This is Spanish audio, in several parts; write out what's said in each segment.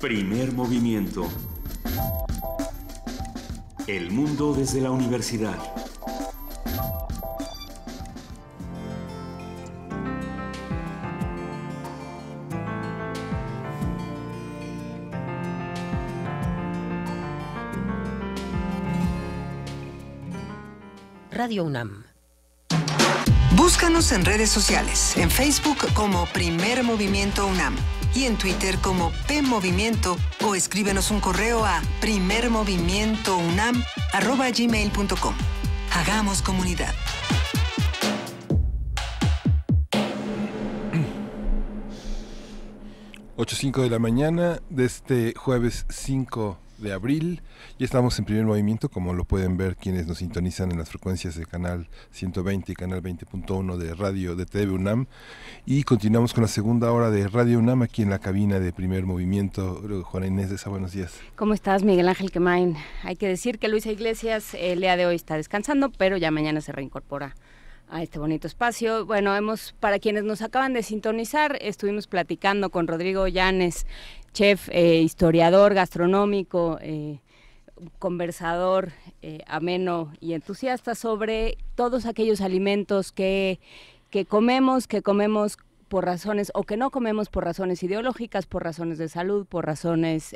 Primer movimiento. El mundo desde la universidad. Radio UNAM. Búscanos en redes sociales, en Facebook como Primer Movimiento UNAM y en Twitter como PMovimiento, o escríbenos un correo a primermovimientounam@gmail.com. Hagamos comunidad. Ocho 5 de la mañana de este jueves 5 de abril. Ya estamos en Primer Movimiento, como lo pueden ver quienes nos sintonizan en las frecuencias de canal 120 y canal 20.1 de radio de TV UNAM. Y continuamos con la segunda hora de Radio UNAM aquí en la cabina de Primer Movimiento. Juana Inés de Esa, buenos días. ¿Cómo estás, Miguel Ángel Quemain? Hay que decir que Luisa Iglesias el día de hoy está descansando, pero ya mañana se reincorpora a este bonito espacio. Bueno, para quienes nos acaban de sintonizar, estuvimos platicando con Rodrigo Llanes, chef, historiador gastronómico, conversador ameno y entusiasta sobre todos aquellos alimentos que comemos por razones, o que no comemos por razones ideológicas, por razones de salud, por razones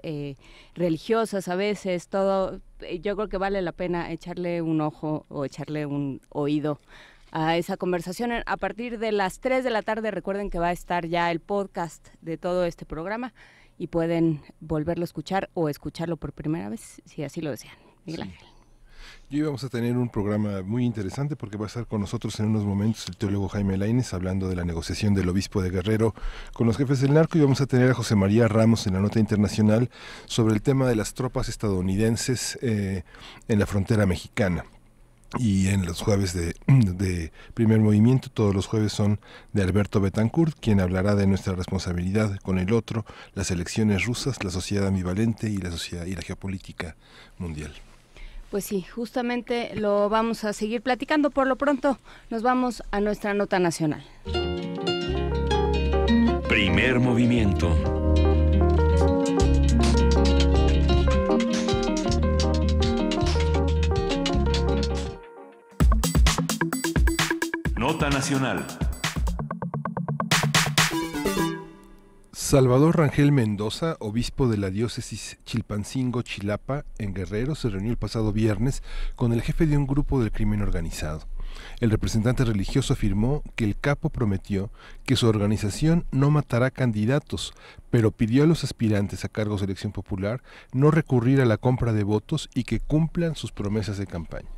religiosas a veces, todo. Yo creo que vale la pena echarle un ojo o echarle un oído a esa conversación a partir de las 3 de la tarde. Recuerden que va a estar ya el podcast de todo este programa y pueden volverlo a escuchar o escucharlo por primera vez, si así lo desean. Miguel Ángel. Y hoy vamos a tener un programa muy interesante porque va a estar con nosotros en unos momentos el teólogo Jaime Lainez hablando de la negociación del obispo de Guerrero con los jefes del narco, y vamos a tener a José María Ramos en la nota internacional sobre el tema de las tropas estadounidenses en la frontera mexicana. Y en los jueves de Primer Movimiento, todos los jueves son de Alberto Betancourt, quien hablará de nuestra responsabilidad con el otro, las elecciones rusas, la sociedad ambivalente y la geopolítica mundial. Pues sí, justamente lo vamos a seguir platicando. Por lo pronto nos vamos a nuestra nota nacional. Primer movimiento. Nota nacional. Salvador Rangel Mendoza, obispo de la diócesis Chilpancingo-Chilapa, en Guerrero, se reunió el pasado viernes con el jefe de un grupo del crimen organizado. El representante religioso afirmó que el capo prometió que su organización no matará candidatos, pero pidió a los aspirantes a cargos de elección popular no recurrir a la compra de votos y que cumplan sus promesas de campaña.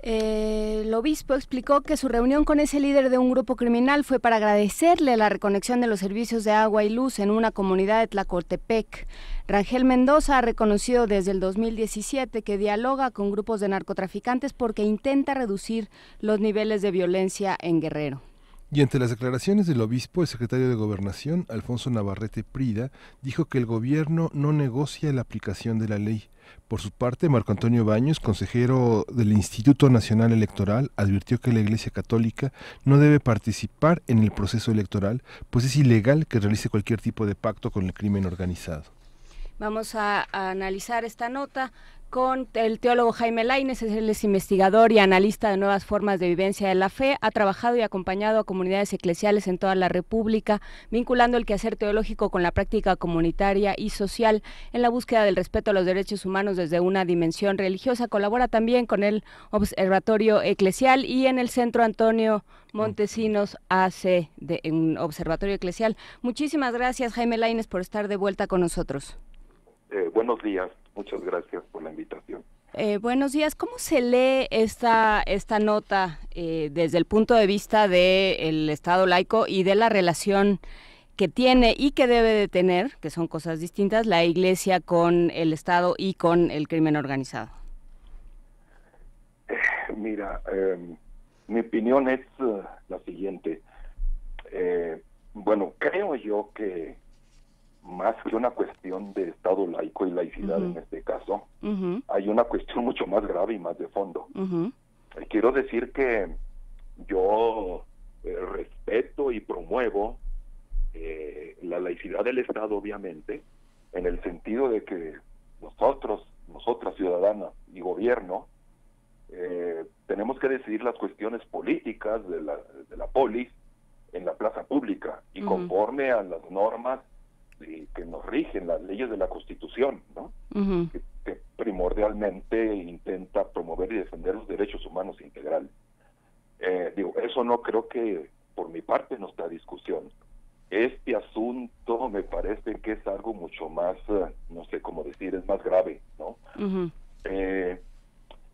El obispo explicó que su reunión con ese líder de un grupo criminal fue para agradecerle la reconexión de los servicios de agua y luz en una comunidad de Tlacotepec. Rangel Mendoza ha reconocido desde el 2017 que dialoga con grupos de narcotraficantes porque intenta reducir los niveles de violencia en Guerrero. Y ante las declaraciones del obispo, el secretario de Gobernación, Alfonso Navarrete Prida, dijo que el gobierno no negocia la aplicación de la ley. Por su parte, Marco Antonio Baños, consejero del Instituto Nacional Electoral, advirtió que la Iglesia Católica no debe participar en el proceso electoral, pues es ilegal que realice cualquier tipo de pacto con el crimen organizado. Vamos a analizar esta nota con el teólogo Jaime Lainez. Él es investigador y analista de nuevas formas de vivencia de la fe. Ha trabajado y acompañado a comunidades eclesiales en toda la República, vinculando el quehacer teológico con la práctica comunitaria y social en la búsqueda del respeto a los derechos humanos desde una dimensión religiosa. Colabora también con el Observatorio Eclesial y en el Centro Antonio Montesinos AC, un Observatorio Eclesial. Muchísimas gracias, Jaime Lainez, por estar de vuelta con nosotros. Buenos días, muchas gracias por la invitación. Buenos días, ¿cómo se lee esta nota desde el punto de vista del Estado laico y de la relación que tiene y que debe de tener, que son cosas distintas, la Iglesia con el Estado y con el crimen organizado? Mira, mi opinión es la siguiente. Bueno, creo yo que más que una cuestión de Estado laico y laicidad en este caso, hay una cuestión mucho más grave y más de fondo. Quiero decir que yo respeto y promuevo la laicidad del Estado, obviamente, en el sentido de que nosotras ciudadanas y gobierno, tenemos que decidir las cuestiones políticas de la polis en la plaza pública y conforme a las normas que nos rigen, las leyes de la Constitución, ¿no? Que primordialmente intenta promover y defender los derechos humanos integrales. Eso no creo que por mi parte no está a discusión. Este asunto me parece que es algo mucho más, no sé cómo decir, es más grave, ¿no?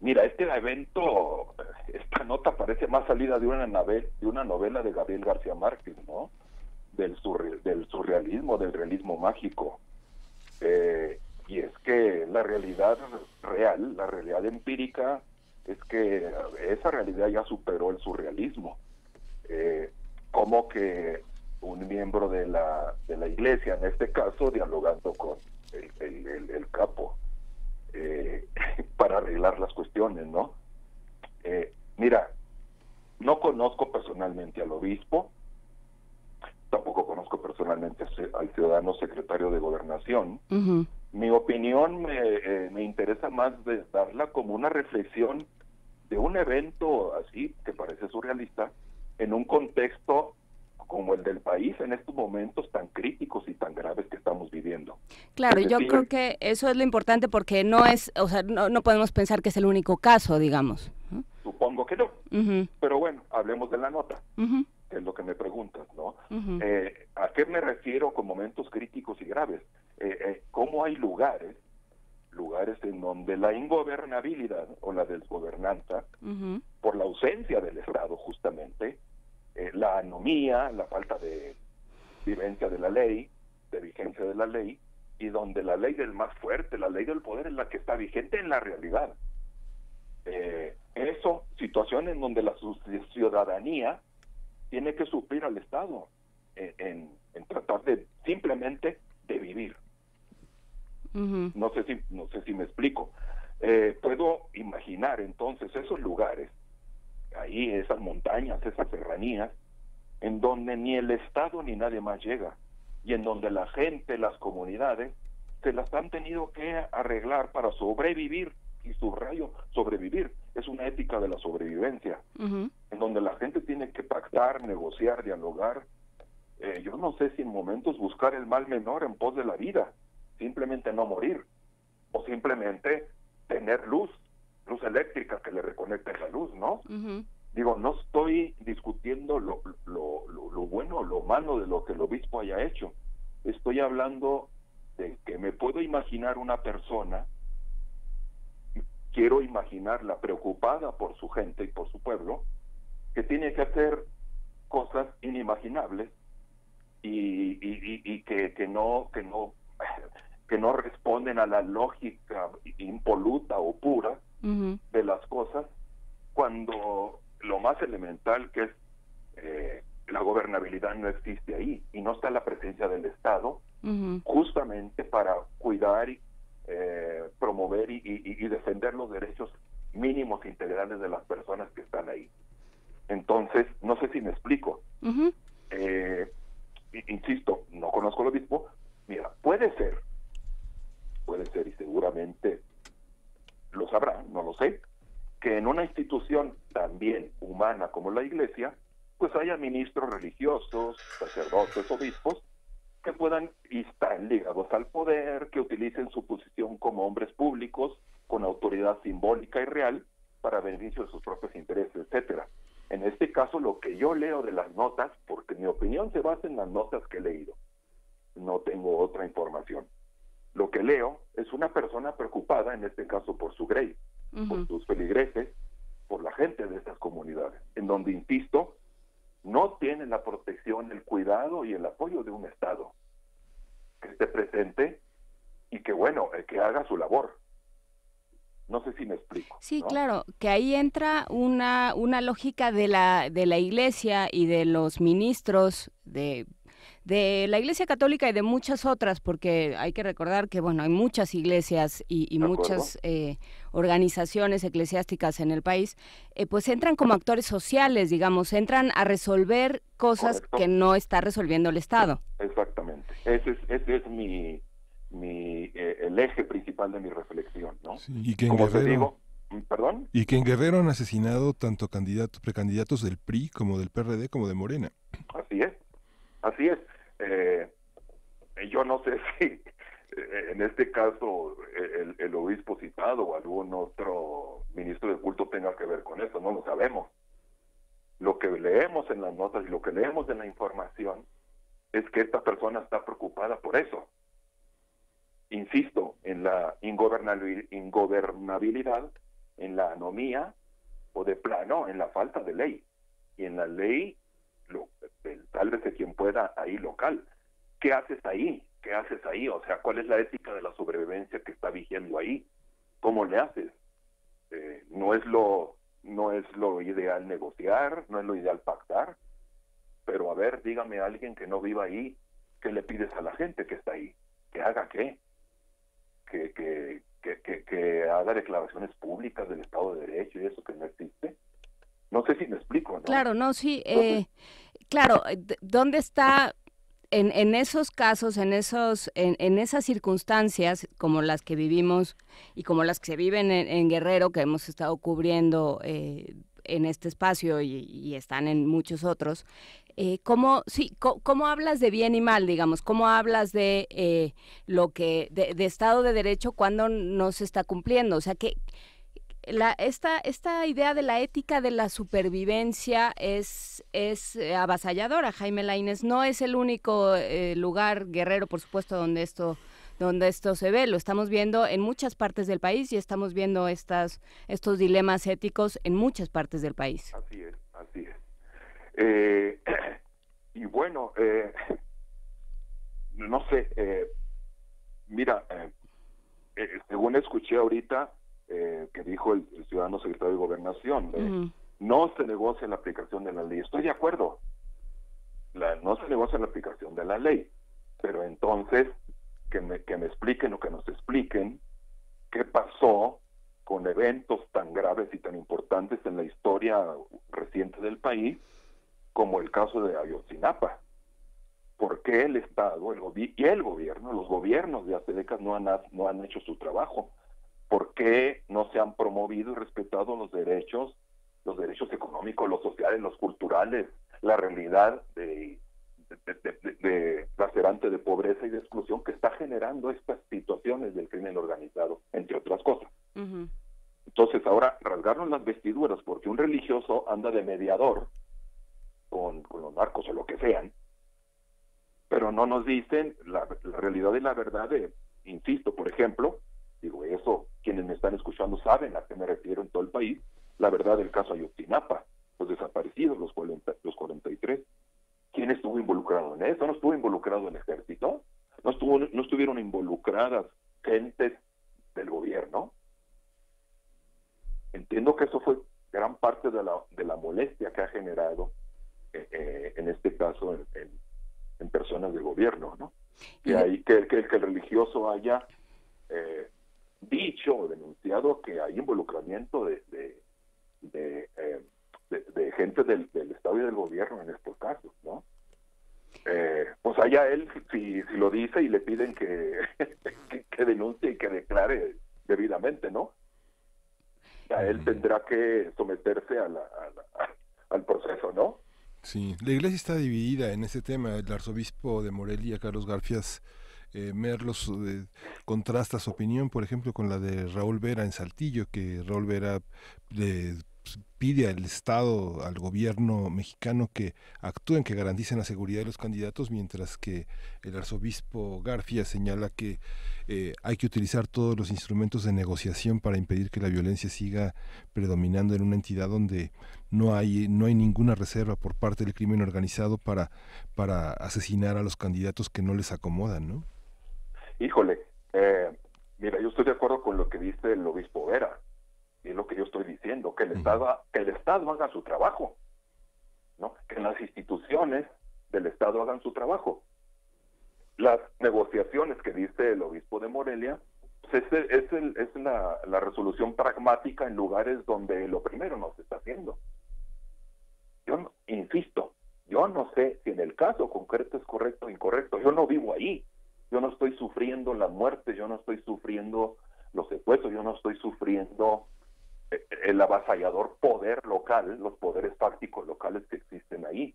Mira, este evento, esta nota parece más salida de una novela de Gabriel García Márquez, ¿no? Del surrealismo, del realismo mágico. Y es que la realidad real, la realidad empírica, es que esa realidad ya superó el surrealismo. Como que un miembro de la iglesia, en este caso, dialogando con el capo para arreglar las cuestiones, ¿no? Mira, no conozco personalmente al obispo, tampoco conozco personalmente al ciudadano secretario de Gobernación. Mi opinión me interesa más de darla como una reflexión de un evento así, que parece surrealista, en un contexto como el del país en estos momentos tan críticos y tan graves que estamos viviendo. Claro, yo creo que eso es lo importante porque no es, o sea, no podemos pensar que es el único caso, digamos. Supongo que no, pero bueno, hablemos de la nota, que es lo que me preguntas, ¿no? ¿A qué me refiero con momentos críticos y graves? ¿Cómo hay lugares en donde la ingobernabilidad o la desgobernanza, por la ausencia del Estado justamente, la anomía, la falta de vivencia de la ley, de vigencia de la ley, y donde la ley del más fuerte, la ley del poder es la que está vigente en la realidad. Situaciones en donde la ciudadanía tiene que suplir al Estado en tratar de simplemente de vivir. No sé si me explico. Puedo imaginar entonces esos lugares, ahí esas montañas, esas serranías, en donde ni el Estado ni nadie más llega, y en donde la gente, las comunidades, se las han tenido que arreglar para sobrevivir, y subrayo, sobrevivir, es una ética de la sobrevivencia, en donde la gente tiene que pactar, negociar, dialogar, yo no sé si en momentos buscar el mal menor en pos de la vida, simplemente no morir, o simplemente tener luz eléctrica que le reconecte la luz, ¿no? No estoy discutiendo lo bueno o lo malo de lo que el obispo haya hecho. Estoy hablando de que me puedo imaginar una persona, quiero imaginarla preocupada por su gente y por su pueblo, que tiene que hacer cosas inimaginables y que no responden a la lógica impoluta o pura de las cosas, cuando lo más elemental, que es la gobernabilidad, no existe ahí, y no está la presencia del Estado justamente para cuidar, promover y defender los derechos mínimos integrales de las personas que están ahí. Entonces, no sé si me explico. Insisto, no conozco al obispo. Mira, puede ser, y seguramente lo sabrá, no lo sé, que en una institución también humana como la Iglesia, pues haya ministros religiosos, sacerdotes, obispos, que puedan y están ligados al poder, que utilicen su posición como hombres públicos, con autoridad simbólica y real, para beneficio de sus propios intereses, etcétera. En este caso, lo que yo leo de las notas, porque mi opinión se basa en las notas que he leído, no tengo otra información. Lo que leo es una persona preocupada, en este caso por su grey, por sus feligreses, por la gente de estas comunidades, en donde, insisto, no tienen la protección, el cuidado y el apoyo de un Estado que esté presente y que, que haga su labor. No sé si me explico. Sí, ¿no? Claro, que ahí entra una lógica de la Iglesia y de los ministros de la Iglesia Católica y de muchas otras, porque hay que recordar que, hay muchas iglesias y muchas organizaciones eclesiásticas en el país, pues entran como actores sociales, digamos, entran a resolver cosas que no está resolviendo el Estado. Exactamente. Ese es el eje principal de mi reflexión, ¿no? Sí, y que en Como Guerrero, te digo, ¿perdón? y que en Guerrero han asesinado tanto precandidatos del PRI como del PRD como de Morena. Así es, así es. Yo no sé si en este caso el obispo citado o algún otro ministro de culto tenga que ver con eso, no lo sabemos. Lo que leemos en las notas y lo que leemos en la información es que esta persona está preocupada por eso. Insisto, en la ingobernabilidad, en la anomía o de plano, en la falta de ley. Y en la ley, tal vez de quien pueda ahí local. ¿Qué haces ahí? ¿Qué haces ahí? O sea, ¿cuál es la ética de la sobrevivencia que está vigiendo ahí? ¿Cómo le haces? No es lo ideal negociar, no es lo ideal pactar, pero a ver, dígame a alguien que no viva ahí, ¿qué le pides a la gente que está ahí? ¿Que haga qué? Que haga declaraciones públicas del Estado de Derecho y eso que no existe. No sé si me explico, ¿no? Claro, no, sí, claro, ¿dónde está en esos casos, en esas circunstancias como las que vivimos y como las que se viven en Guerrero, que hemos estado cubriendo en este espacio y están en muchos otros? ¿Cómo hablas de bien y mal, digamos? ¿Cómo hablas de lo que de Estado de Derecho cuando no se está cumpliendo? O sea, que esta idea de la ética de la supervivencia es avasalladora. Jaime Lainez, no es el único lugar, Guerrero, por supuesto, donde esto se ve. Lo estamos viendo en muchas partes del país y estamos viendo estos dilemas éticos en muchas partes del país. Así es, así es. Y bueno, no sé, mira, según escuché ahorita, que dijo el ciudadano secretario de Gobernación, no se negocia la aplicación de la ley. Estoy de acuerdo, no se negocia la aplicación de la ley, pero entonces que me expliquen o que nos expliquen qué pasó con eventos tan graves y tan importantes en la historia reciente del país, como el caso de Ayotzinapa. ¿Por qué el Estado y el gobierno, los gobiernos de hace décadas no han hecho su trabajo? ¿Por qué no se han promovido y respetado los derechos económicos, los sociales, los culturales, la realidad de lacerante de pobreza y de exclusión que está generando estas situaciones del crimen organizado, entre otras cosas? Uh-huh. Entonces ahora rasgarnos las vestiduras porque un religioso anda de mediador con los narcos o lo que sean, pero no nos dicen la realidad y la verdad insisto, por ejemplo, digo eso, quienes me están escuchando saben a qué me refiero en todo el país, la verdad del caso Ayotzinapa, los desaparecidos, los 43. ¿Quién estuvo involucrado en eso? ¿No estuvo involucrado el ejército? ¿No estuvieron involucradas gentes del gobierno? Entiendo que eso fue gran parte de la molestia que ha generado en este caso en personas del gobierno, ¿no? Que el religioso haya dicho o denunciado que hay involucramiento de gente del Estado y del gobierno en estos casos, ¿no? Pues allá él, si lo dice y le piden que denuncie y que declare debidamente, ¿no? Ya él tendrá que someterse al proceso, ¿no? Sí, la iglesia está dividida en ese tema. El arzobispo de Morelia, Carlos Garfias Merlos, contrasta su opinión, por ejemplo, con la de Raúl Vera en Saltillo, que Raúl Vera pide al Estado, al gobierno mexicano que actúen, que garanticen la seguridad de los candidatos, mientras que el arzobispo Garfias señala que hay que utilizar todos los instrumentos de negociación para impedir que la violencia siga predominando en una entidad donde no hay ninguna reserva por parte del crimen organizado para asesinar a los candidatos que no les acomodan, ¿no? Híjole, mira, yo estoy de acuerdo con lo que dice el obispo Vera, y es lo que yo estoy diciendo, que el Estado haga su trabajo, ¿no? Que las instituciones del Estado hagan su trabajo. Las negociaciones que dice el obispo de Morelia, pues es la resolución pragmática en lugares donde lo primero no se está haciendo. Insisto, yo no sé si en el caso concreto es correcto o incorrecto, yo no vivo ahí, Yo no estoy sufriendo la muerte, yo no estoy sufriendo los secuestros, yo no estoy sufriendo el avasallador poder local, los poderes fácticos locales que existen ahí,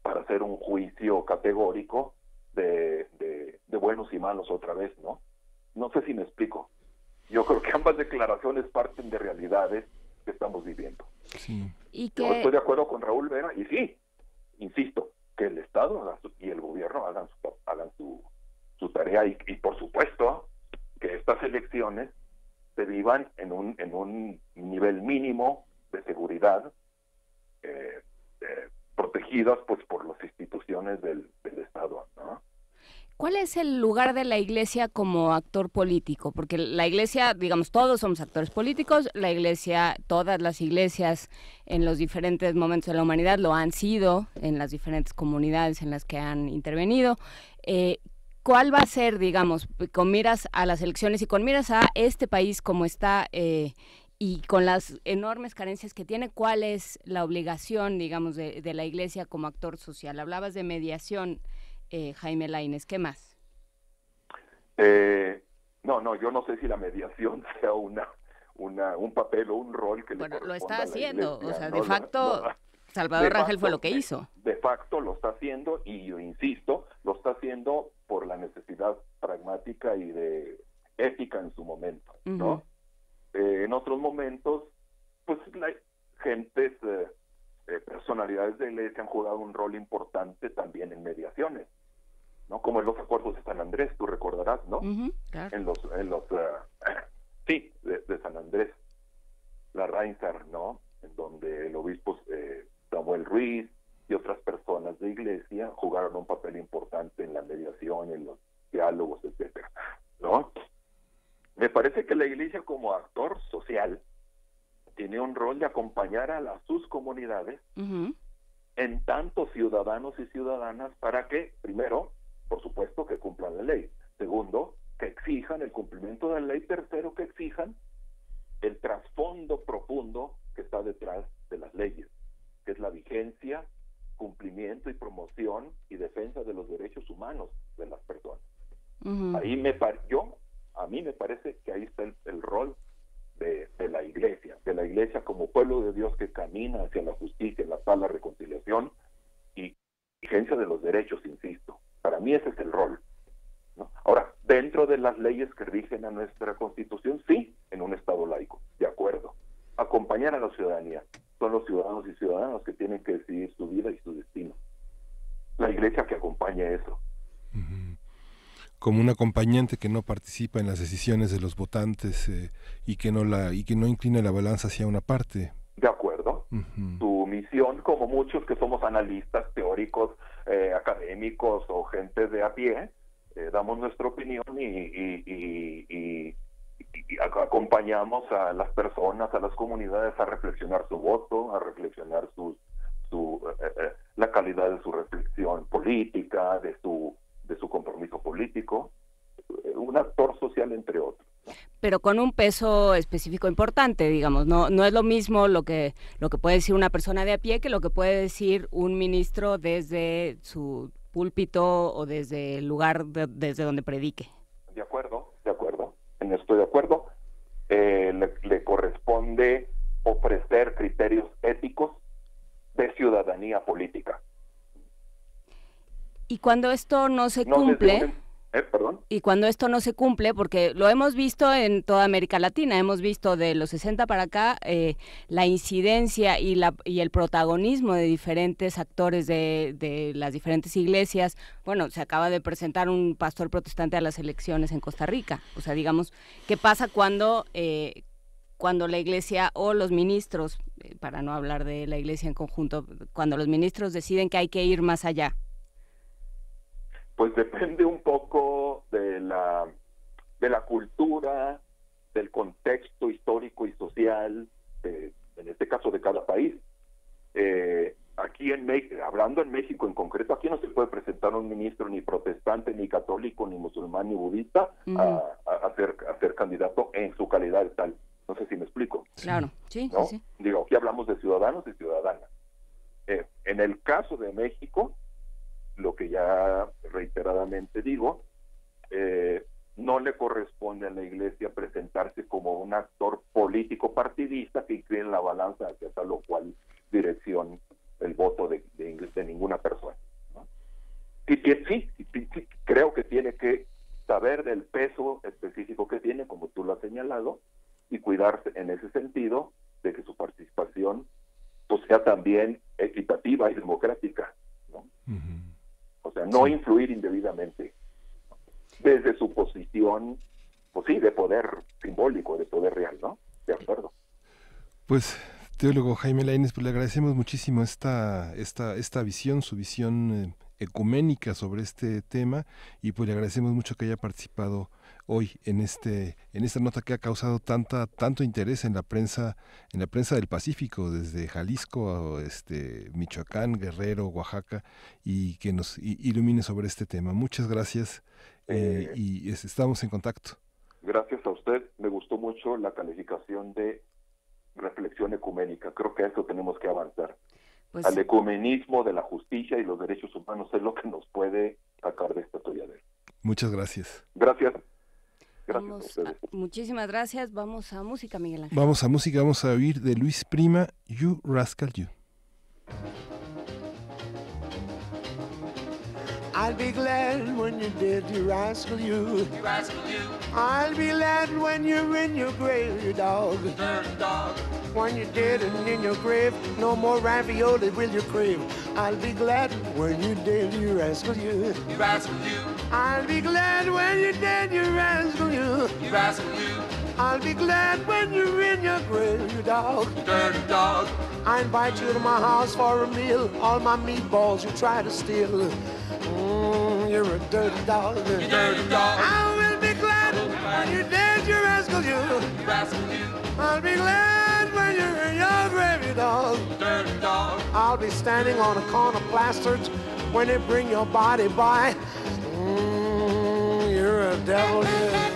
para hacer un juicio categórico de buenos y malos otra vez, ¿no? No sé si me explico. Yo creo que ambas declaraciones parten de realidades que estamos viviendo. Sí. Yo estoy de acuerdo con Raúl Vera, y sí, insisto, que el Estado y el gobierno hagan su tarea, y por supuesto que estas elecciones se vivan en un nivel mínimo de seguridad, protegidas pues por las instituciones del Estado, ¿no? ¿Cuál es el lugar de la Iglesia como actor político? Porque la Iglesia, digamos, todos somos actores políticos, la Iglesia, todas las iglesias en los diferentes momentos de la humanidad lo han sido, en las diferentes comunidades en las que han intervenido. ¿Cuál va a ser, digamos, con miras a las elecciones y con miras a este país como está y con las enormes carencias que tiene, cuál es la obligación, digamos, de la Iglesia como actor social? Hablabas de mediación, Jaime Lainez, ¿qué más? No, yo no sé si la mediación sea un papel o un rol que le corresponda lo está a la haciendo, Iglesia, o sea, ¿no? de facto, Salvador Rangel fue lo que hizo. De facto lo está haciendo, y yo insisto, lo está haciendo por la necesidad pragmática y de ética en su momento, ¿no? En otros momentos, pues gentes, personalidades de la Iglesia han jugado un rol importante también en mediaciones, ¿no? Como en los acuerdos de San Andrés, tú recordarás, ¿no? Claro. En los de San Andrés, la Reinsar, ¿no? En donde el obispo Samuel Ruiz y otras personas de Iglesia jugaron un papel importante en la mediación, en los diálogos, etcétera, ¿no? Me parece que la Iglesia como actor social tiene un rol de acompañar a sus comunidades en tanto ciudadanos y ciudadanas para que, primero, por supuesto, que cumplan la ley. Segundo, que exijan el cumplimiento de la ley. Tercero, que exijan el trasfondo profundo que está detrás de las leyes, que es la vigencia, cumplimiento y promoción y defensa de los derechos humanos de las personas. A mí me parece que ahí está el rol de la Iglesia como pueblo de Dios que camina hacia la justicia, la paz, la reconciliación y vigencia de los derechos, insisto. Para mí ese es el rol, ¿no? Ahora, dentro de las leyes que rigen a nuestra Constitución, sí, en un Estado laico, de acuerdo. Acompañar a la ciudadanía. Son los ciudadanos y ciudadanas que tienen que decidir su vida y su destino. La Iglesia que acompaña eso. Como un acompañante que no participa en las decisiones de los votantes y que no inclina la balanza hacia una parte. De acuerdo. Tu misión, como muchos que somos analistas, teóricos, académicos o gente de a pie, damos nuestra opinión y acompañamos a las personas, a las comunidades a reflexionar su voto, a reflexionar la calidad de su reflexión política, de su compromiso político, un actor social entre otros. Pero con un peso específico importante, digamos, no es lo mismo lo que puede decir una persona de a pie que lo que puede decir un ministro desde su púlpito o desde el lugar desde donde predique. De acuerdo, en esto estoy de acuerdo. Le corresponde ofrecer criterios éticos de ciudadanía política. Y cuando esto no se cumple, y cuando esto no se cumple, porque lo hemos visto en toda América Latina, hemos visto de los 60 para acá la incidencia y el protagonismo de diferentes actores de las diferentes iglesias. Bueno, se acaba de presentar un pastor protestante a las elecciones en Costa Rica. O sea, digamos, ¿qué pasa cuando la iglesia o los ministros, para no hablar de la iglesia en conjunto, cuando los ministros deciden que hay que ir más allá? Pues depende un poco de la cultura, del contexto histórico y social, en este caso de cada país. Aquí hablando en México en concreto, aquí no se puede presentar un ministro ni protestante, ni católico, ni musulmán, ni budista a ser candidato en su calidad de tal. No sé si me explico. Claro, sí, ¿no? sí. Digo, aquí hablamos de ciudadanos y ciudadanas. En el caso de México, lo que ya reiteradamente digo, no le corresponde a la Iglesia presentarse como un actor político partidista que incline la balanza hacia tal o cual dirección el voto de ninguna persona, ¿no? Sí, creo que tiene que saber del peso específico que tiene, como tú lo has señalado, y cuidarse en ese sentido de que su participación pues sea también equitativa y democrática, ¿no? O sea, no influir indebidamente desde su posición, pues sí, de poder simbólico, de poder real, ¿no? De acuerdo. Pues, teólogo Jaime Lainez, pues le agradecemos muchísimo esta visión, su visión ecuménica sobre este tema, y pues le agradecemos mucho que haya participado hoy en esta nota que ha causado tanto interés en la prensa del Pacífico, desde Jalisco a Michoacán, Guerrero, Oaxaca, y que nos ilumine sobre este tema. Muchas gracias, y estamos en contacto. Gracias a usted. Me gustó mucho la calificación de reflexión ecuménica. Creo que a eso tenemos que avanzar. Pues, al ecumenismo de la justicia y los derechos humanos es lo que nos puede sacar de esta atolladero. Muchas gracias. Gracias. Gracias a ustedes. Muchísimas gracias. Vamos a música, Miguel Ángel. Vamos a música, vamos a oír de Luis Prima, You Rascal You. I'll be glad when you're dead, you rascal you. You rascal you. I'll be glad when you're in your grave, you dog. Dirty dog. When you're dead and in your grave, no more ravioli will you crave. I'll be glad when you're dead, you rascal you. You rascal you. I'll be glad when you're dead, you rascal you. You rascal you. I'll be glad when you're in your grave, you dog. Dirty dog. I invite you to my house for a meal. All my meatballs you try to steal. You're a dirty dog. You dirty dog. I will be glad when you're dead, you rascal you. You rascal you. I'll be glad when you're in your grave, you dog. Dirty dog. I'll be standing on a corner plastered when they bring your body by. You're a devil, yeah.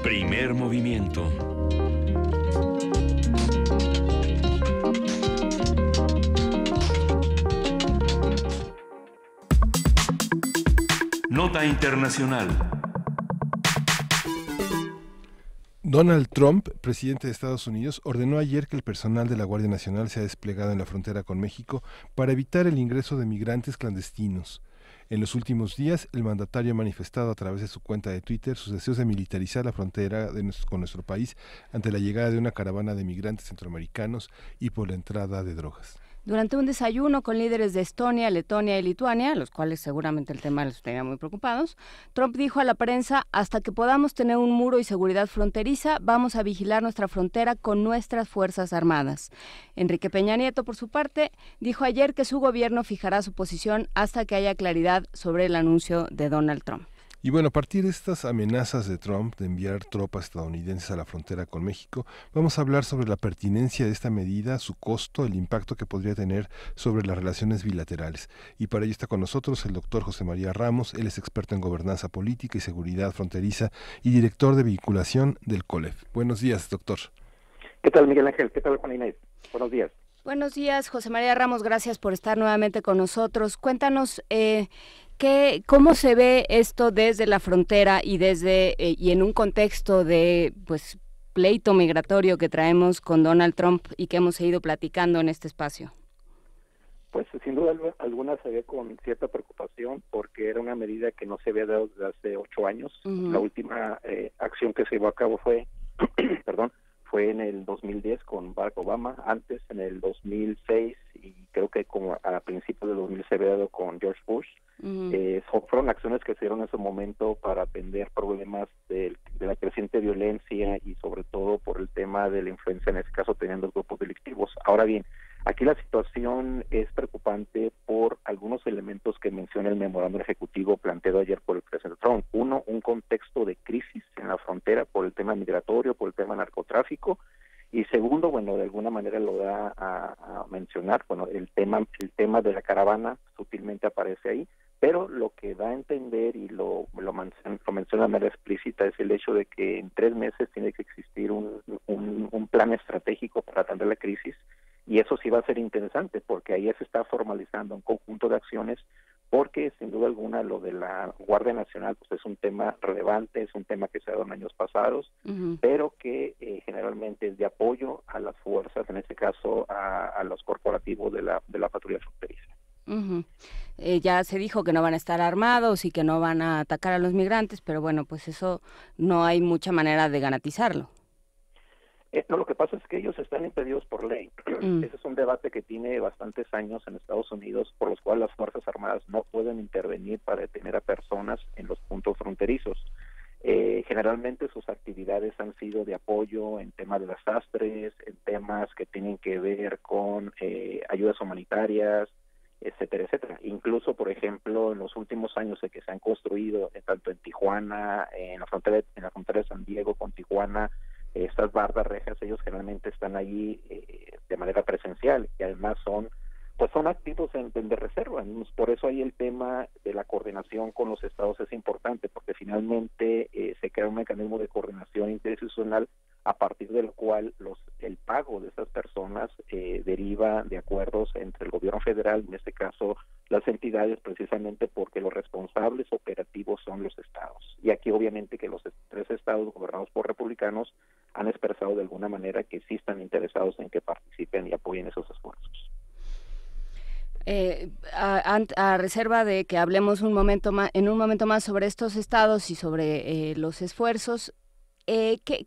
Primer movimiento. Nota internacional. Donald Trump, presidente de Estados Unidos, ordenó ayer que el personal de la Guardia Nacional sea desplegado en la frontera con México para evitar el ingreso de migrantes clandestinos. En los últimos días, el mandatario ha manifestado a través de su cuenta de Twitter sus deseos de militarizar la frontera con nuestro país ante la llegada de una caravana de migrantes centroamericanos y por la entrada de drogas. Durante un desayuno con líderes de Estonia, Letonia y Lituania, los cuales seguramente el tema les tenía muy preocupados, Trump dijo a la prensa: hasta que podamos tener un muro y seguridad fronteriza, vamos a vigilar nuestra frontera con nuestras Fuerzas Armadas. Enrique Peña Nieto, por su parte, dijo ayer que su gobierno fijará su posición hasta que haya claridad sobre el anuncio de Donald Trump. Y bueno, a partir de estas amenazas de Trump de enviar tropas estadounidenses a la frontera con México, vamos a hablar sobre la pertinencia de esta medida, su costo, el impacto que podría tener sobre las relaciones bilaterales. Y para ello está con nosotros el doctor José María Ramos. Él es experto en gobernanza política y seguridad fronteriza y director de vinculación del COLEF. Buenos días, doctor. ¿Qué tal, Miguel Ángel? ¿Qué tal, Juan Inés? Buenos días. Buenos días, José María Ramos. Gracias por estar nuevamente con nosotros. Cuéntanos ¿cómo se ve esto desde la frontera y y en un contexto de pleito migratorio que traemos con Donald Trump y que hemos ido platicando en este espacio? Pues sin duda alguna se ve con cierta preocupación porque era una medida que no se había dado desde hace 8 años. Uh-huh. La última acción que se llevó a cabo fue fue en el 2010 con Barack Obama, antes en el 2006 y creo que como a principios del 2000 se había dado con George Bush. Uh-huh. Fueron acciones que se dieron en ese momento para atender problemas de la creciente violencia y sobre todo por el tema de la influencia, en este caso teniendo grupos delictivos. Ahora bien, aquí la situación es preocupante por algunos elementos que menciona el memorándum ejecutivo planteado ayer por el presidente Trump. Uno, un contexto de crisis en la frontera por el tema migratorio, por el tema narcotráfico. Y segundo, bueno, de alguna manera lo da a mencionar, bueno, el tema de la caravana sutilmente aparece ahí, pero lo que da a entender y lo menciona de manera explícita es el hecho de que en 3 meses tiene que existir un plan estratégico para atender la crisis, y eso sí va a ser interesante porque ahí se está formalizando un conjunto de acciones, porque sin duda alguna lo de la Guardia Nacional pues es un tema relevante, es un tema que se ha dado en años pasados, uh-huh, pero que generalmente es de apoyo a las fuerzas, en este caso a los corporativos de la patrulla fronteriza. Uh-huh. Ya se dijo que no van a estar armados y que no van a atacar a los migrantes, pero bueno, pues eso no hay mucha manera de garantizarlo. No, lo que pasa es que ellos están impedidos por ley. Ese es un debate que tiene bastantes años en Estados Unidos, por los cuales las Fuerzas Armadas no pueden intervenir para detener a personas en los puntos fronterizos. Generalmente sus actividades han sido de apoyo en temas de desastres, en temas que tienen que ver con ayudas humanitarias, etcétera, etcétera. Incluso, por ejemplo, en los últimos años que se han construido tanto en Tijuana, en la frontera de San Diego con Tijuana, estas bardas rejas, ellos generalmente están allí de manera presencial y además son activos de reserva. Por eso ahí el tema de la coordinación con los estados es importante, porque finalmente se crea un mecanismo de coordinación interinstitucional a partir del cual el pago de esas personas deriva de acuerdos entre el gobierno federal, en este caso las entidades, precisamente porque los responsables operativos son los estados. Y aquí obviamente que los 3 estados gobernados por republicanos han expresado de alguna manera que sí están interesados en que participen y apoyen esos esfuerzos. A reserva de que hablemos en un momento más sobre estos estados y sobre los esfuerzos,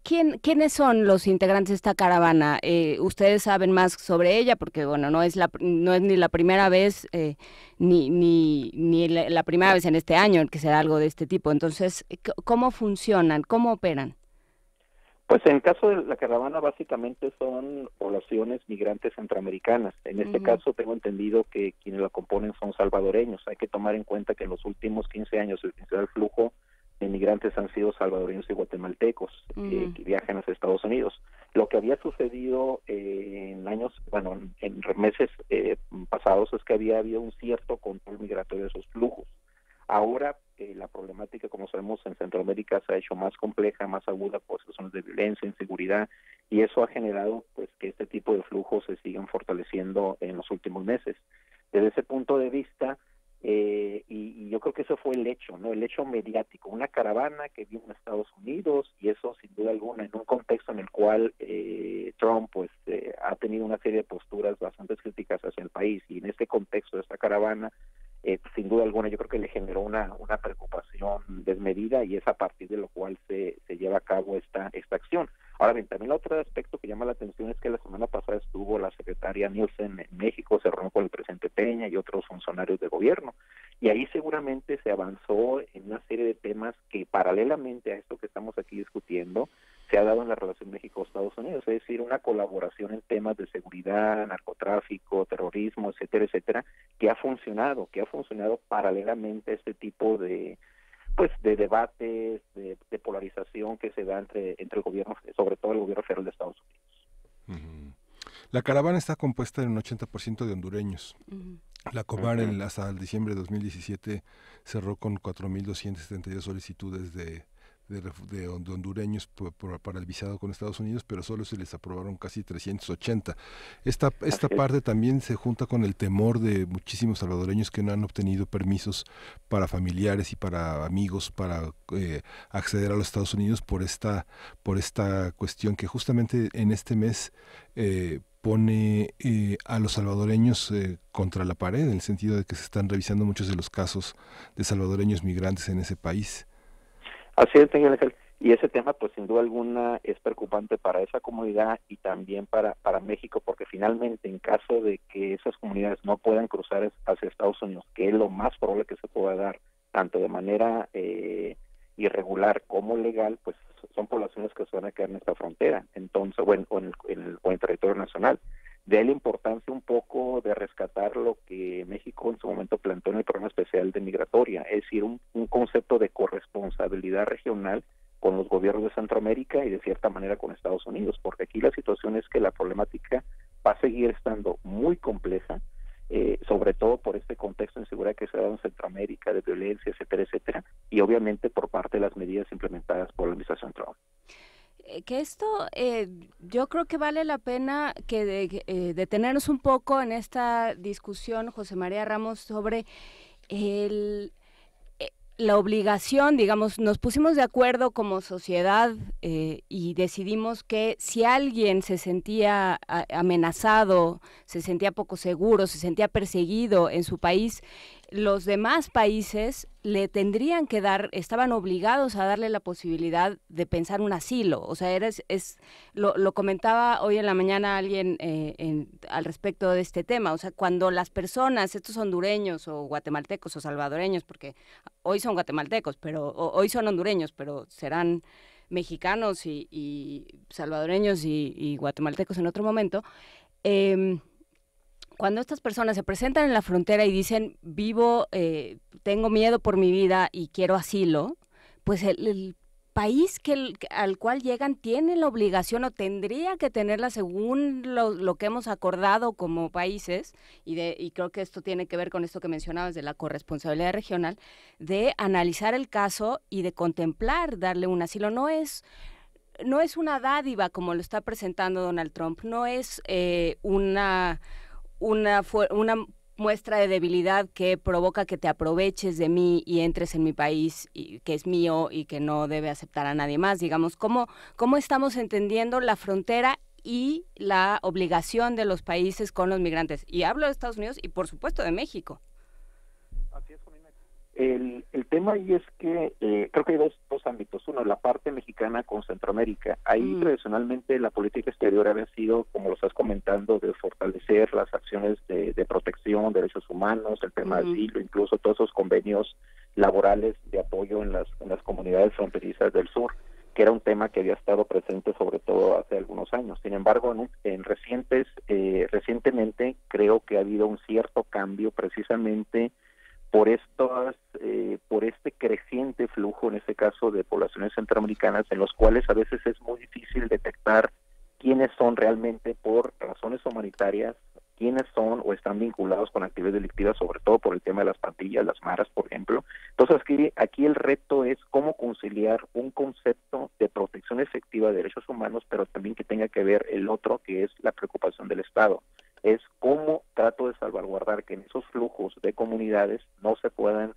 ¿quiénes son los integrantes de esta caravana? Ustedes saben más sobre ella porque bueno, no es ni la primera vez ni la primera vez en este año que se da algo de este tipo. Entonces, ¿cómo funcionan? ¿Cómo operan? Pues en el caso de la caravana básicamente son poblaciones migrantes centroamericanas. En este uh-huh. caso tengo entendido que quienes la componen son salvadoreños. Hay que tomar en cuenta que en los últimos 15 años el principal flujo de migrantes han sido salvadoreños y guatemaltecos uh-huh. Que viajan hacia Estados Unidos. Lo que había sucedido en meses pasados es que había habido un cierto control migratorio de esos flujos. Ahora la problemática, como sabemos, en Centroamérica se ha hecho más compleja, más aguda por situaciones de violencia, inseguridad, y eso ha generado pues que este tipo de flujos se sigan fortaleciendo en los últimos meses. Desde ese punto de vista, y yo creo que eso fue el hecho, ¿no? El hecho mediático, una caravana que vino en Estados Unidos, y eso sin duda alguna en un contexto en el cual Trump pues ha tenido una serie de posturas bastante críticas hacia el país, y en este contexto de esta caravana sin duda alguna yo creo que le generó una preocupación desmedida, y es a partir de lo cual se lleva a cabo esta acción. Ahora bien, también el otro aspecto que llama la atención es que la semana pasada estuvo la secretaria Nielsen en México, se reunió con el presidente Peña y otros funcionarios de gobierno, y ahí seguramente se avanzó en una serie de temas que paralelamente a esto que estamos aquí discutiendo se ha dado en la relación México-Estados Unidos, es decir, una colaboración en temas de seguridad, narcotráfico, terrorismo, etcétera, etcétera, que ha funcionado paralelamente a este tipo de debates, de polarización que se da entre el gobierno, sobre todo el gobierno federal de Estados Unidos. La caravana está compuesta en un 80% de hondureños. La Comar hasta el diciembre de 2017 cerró con 4.272 solicitudes de hondureños para el visado con Estados Unidos, pero solo se les aprobaron casi 380. Esta parte también se junta con el temor de muchísimos salvadoreños que no han obtenido permisos para familiares y para amigos para acceder a los Estados Unidos por esta cuestión que justamente en este mes pone a los salvadoreños contra la pared, en el sentido de que se están revisando muchos de los casos de salvadoreños migrantes en ese país. Así es, Miguel Ángel. Y ese tema, pues sin duda alguna, es preocupante para esa comunidad y también para México, porque finalmente, en caso de que esas comunidades no puedan cruzar hacia Estados Unidos, que es lo más probable que se pueda dar, tanto de manera irregular como legal, pues son poblaciones que se van a quedar en esta frontera, entonces, o en el territorio nacional. De ahí la importancia un poco de rescatar lo que México en su momento planteó en el programa especial de migratoria, es decir, un concepto de corresponsabilidad regional con los gobiernos de Centroamérica y de cierta manera con Estados Unidos, porque aquí la situación es que la problemática va a seguir estando muy compleja, sobre todo por este contexto de inseguridad que se ha dado en Centroamérica, de violencia, etcétera, etcétera, y obviamente por parte de las medidas implementadas por la administración Trump. Que esto yo creo que vale la pena que detenernos un poco en esta discusión, José María Ramos, sobre la obligación, digamos, nos pusimos de acuerdo como sociedad y decidimos que si alguien se sentía amenazado, se sentía poco seguro, se sentía perseguido en su país, los demás países le tendrían que estaban obligados a darle la posibilidad de pensar un asilo. O sea, lo comentaba hoy en la mañana alguien al respecto de este tema. O sea, cuando las personas, estos hondureños o guatemaltecos o salvadoreños, porque hoy son guatemaltecos, pero hoy son hondureños, pero serán mexicanos y salvadoreños y guatemaltecos en otro momento, cuando estas personas se presentan en la frontera y dicen, tengo miedo por mi vida y quiero asilo, pues el país al cual llegan tiene la obligación o tendría que tenerla según lo que hemos acordado como países, y creo que esto tiene que ver con esto que mencionabas de la corresponsabilidad regional, de analizar el caso y de contemplar darle un asilo. No es una dádiva como lo está presentando Donald Trump, no es una muestra de debilidad que provoca que te aproveches de mí y entres en mi país, que es mío y que no debe aceptar a nadie más. Digamos, ¿cómo estamos entendiendo la frontera y la obligación de los países con los migrantes? Y hablo de Estados Unidos y, por supuesto, de México. Así es, el tema ahí es que creo que hay dos ámbitos. Uno, la parte mexicana con Centroamérica. Ahí tradicionalmente la política exterior había sido, como lo estás comentando, de fortalecer las acciones de protección, derechos humanos, el tema de asilo, incluso todos esos convenios laborales de apoyo en las comunidades fronterizas del sur, que era un tema que había estado presente sobre todo hace algunos años. Sin embargo, recientemente creo que ha habido un cierto cambio precisamente por este creciente flujo, en este caso de poblaciones centroamericanas, en los cuales a veces es muy difícil detectar quiénes son realmente por razones humanitarias, quiénes son o están vinculados con actividades delictivas, sobre todo por el tema de las pandillas, las maras, por ejemplo. Entonces aquí el reto es cómo conciliar un concepto de protección efectiva de derechos humanos, pero también que tenga que ver el otro, que es la preocupación del Estado. es cómo trato de salvaguardar que en esos flujos de comunidades no se puedan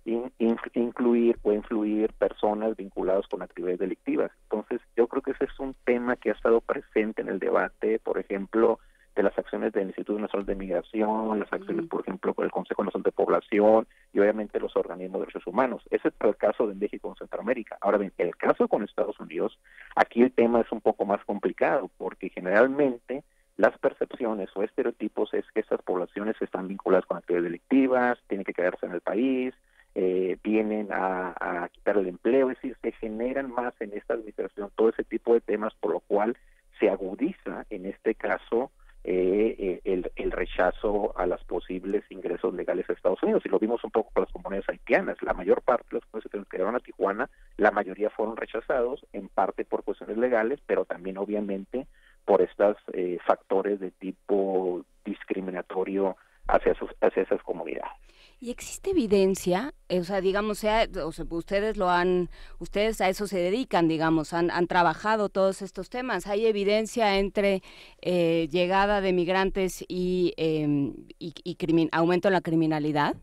incluir o influir personas vinculadas con actividades delictivas. Entonces, yo creo que ese es un tema que ha estado presente en el debate, por ejemplo, de las acciones del Instituto Nacional de Migración, las acciones, por ejemplo, por el Consejo Nacional de Población y obviamente los organismos de derechos humanos. Ese es el caso de México en Centroamérica. Ahora bien, el caso con Estados Unidos, aquí el tema es un poco más complicado porque generalmente las percepciones o estereotipos es que estas poblaciones están vinculadas con actividades delictivas, tienen que quedarse en el país, vienen a quitar el empleo, es decir, se generan más en esta administración todo ese tipo de temas, por lo cual se agudiza en este caso el rechazo a los posibles ingresos legales a Estados Unidos, y lo vimos un poco con las comunidades haitianas. La mayor parte de los comunidades que llegaron a Tijuana, la mayoría fueron rechazados, en parte por cuestiones legales, pero también obviamente por estos factores de tipo discriminatorio hacia esas comunidades. ¿Y existe evidencia? O sea, digamos, ustedes a eso se dedican, digamos, han trabajado todos estos temas. ¿Hay evidencia entre llegada de migrantes y aumento en la criminalidad?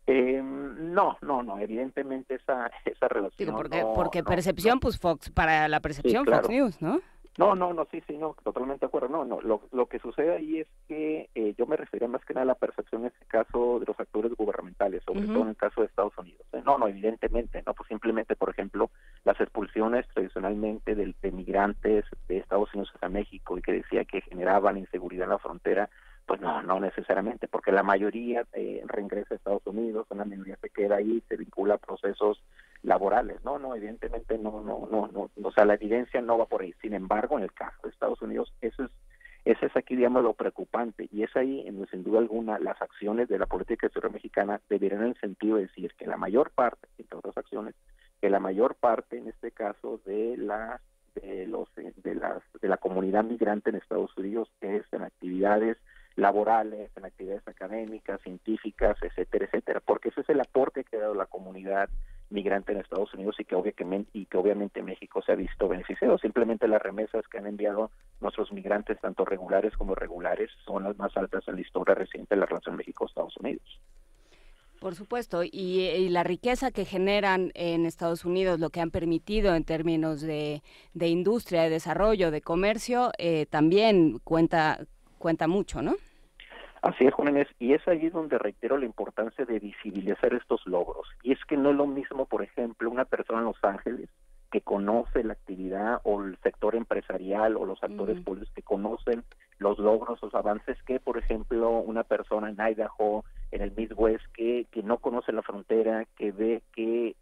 No, evidentemente esa relación. Digo, porque percepción, pues para la percepción, sí, claro. Fox News, ¿no? No, sí, totalmente de acuerdo. No, lo que sucede ahí es que yo me refería más que nada a la percepción en este caso de los actores gubernamentales, sobre todo en el caso de Estados Unidos. No, evidentemente, no, pues simplemente, por ejemplo, las expulsiones tradicionalmente de migrantes de Estados Unidos hacia México y que decía que generaban inseguridad en la frontera, pues no necesariamente, porque la mayoría reingresa a Estados Unidos, una mayoría se queda ahí, se vincula a procesos laborales. No, evidentemente no, o sea, la evidencia no va por ahí. Sin embargo, en el caso de Estados Unidos, ese es aquí, digamos, lo preocupante, y es ahí, sin duda alguna, las acciones de la política exterior mexicana deberían en el sentido de decir que la mayor parte, entre otras acciones, que la mayor parte, en este caso, de la comunidad migrante en Estados Unidos es en actividades laborales, en actividades académicas, científicas, etcétera, porque ese es el aporte que ha dado la comunidad migrante en Estados Unidos y que obviamente México se ha visto beneficiado. Simplemente las remesas que han enviado nuestros migrantes, tanto regulares como irregulares, son las más altas en la historia reciente de la relación México-Estados Unidos. Por supuesto, y la riqueza que generan en Estados Unidos, lo que han permitido en términos de industria, de desarrollo, de comercio, también cuenta mucho, ¿no? Así es, Juan Inés, y es allí donde reitero la importancia de visibilizar estos logros. Y es que no es lo mismo, por ejemplo, una persona en Los Ángeles que conoce la actividad o el sector empresarial o los actores públicos que conocen los logros, los avances, que, por ejemplo, una persona en Idaho, en el Midwest, que no conoce la frontera, que ve que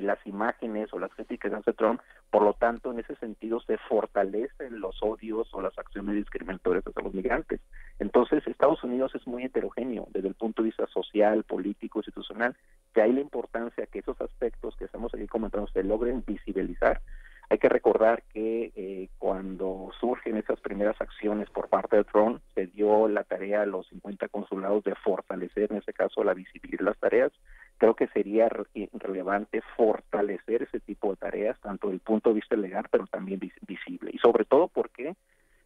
las imágenes o las críticas hacia Trump, por lo tanto, en ese sentido se fortalecen los odios o las acciones discriminatorias hacia los migrantes. Entonces, Estados Unidos es muy heterogéneo desde el punto de vista social, político, institucional, que hay la importancia que esos aspectos que estamos aquí comentando se logren visibilizar. Hay que recordar que cuando surgen esas primeras acciones por parte de Trump, se dio la tarea a los 50 consulados de fortalecer, en ese caso, la visibilidad de las tareas. Creo que sería relevante fortalecer ese tipo de tareas, tanto desde el punto de vista legal, pero también visible. Y sobre todo porque,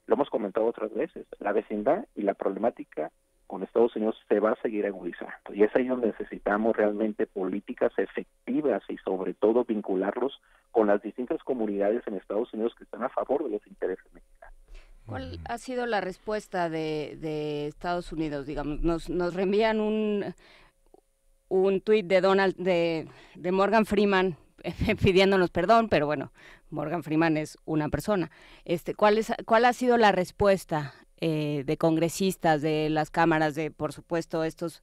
lo hemos comentado otras veces, la vecindad y la problemática con Estados Unidos se va a seguir agudizando. Y es ahí donde necesitamos realmente políticas efectivas y sobre todo vincularlos con las distintas comunidades en Estados Unidos que están a favor de los intereses mexicanos. ¿Cuál ha sido la respuesta de Estados Unidos? Digamos, nos reenvían un tuit de Morgan Freeman pidiéndonos perdón, pero bueno, Morgan Freeman es una persona. ¿Cuál ha sido la respuesta de congresistas, de las cámaras, de, por supuesto, estos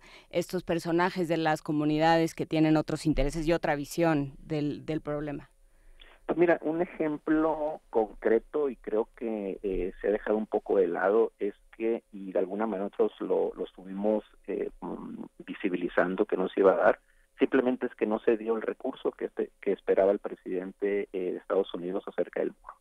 personajes de las comunidades que tienen otros intereses y otra visión del problema? Pues mira, un ejemplo concreto, y creo que se ha dejado un poco de lado, es que, y de alguna manera nosotros lo estuvimos visibilizando que nos iba a dar, simplemente es que no se dio el recurso que esperaba el presidente de Estados Unidos acerca del muro.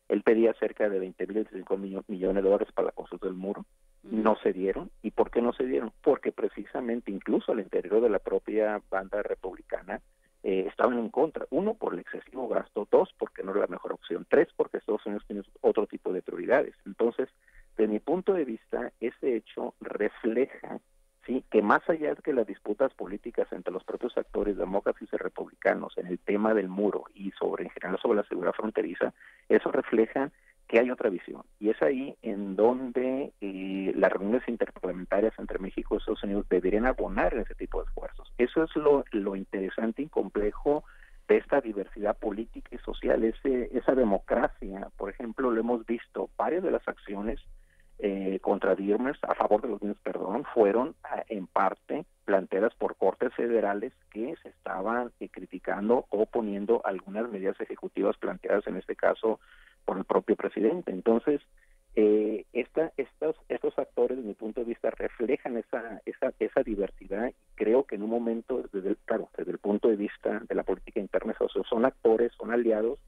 Él pedía cerca de 25 millones de dólares para la construcción del muro. No se dieron. ¿Y por qué no se dieron? Porque precisamente incluso al interior de la propia banda republicana estaban en contra. Uno, por el excesivo gasto. Dos, porque no era la mejor opción. Tres, porque Estados Unidos tiene otro tipo de prioridades. Entonces, desde mi punto de vista, ese hecho refleja, sí, que más allá de que las disputas políticas entre los propios actores demócratas y republicanos en el tema del muro y en general sobre la seguridad fronteriza, eso refleja que hay otra visión. Y es ahí en donde las reuniones interparlamentarias entre México y Estados Unidos deberían abonar en ese tipo de esfuerzos. Eso es lo interesante y complejo de esta diversidad política y social, esa democracia. Por ejemplo, lo hemos visto, varias de las acciones contra Dirmers, a favor de los niños, perdón, fueron en parte planteadas por cortes federales que se estaban criticando o poniendo algunas medidas ejecutivas planteadas, en este caso, por el propio presidente. Entonces, estos actores, desde mi punto de vista, reflejan esa diversidad, y creo que en un momento, desde el punto de vista de la política interna, son actores, son aliados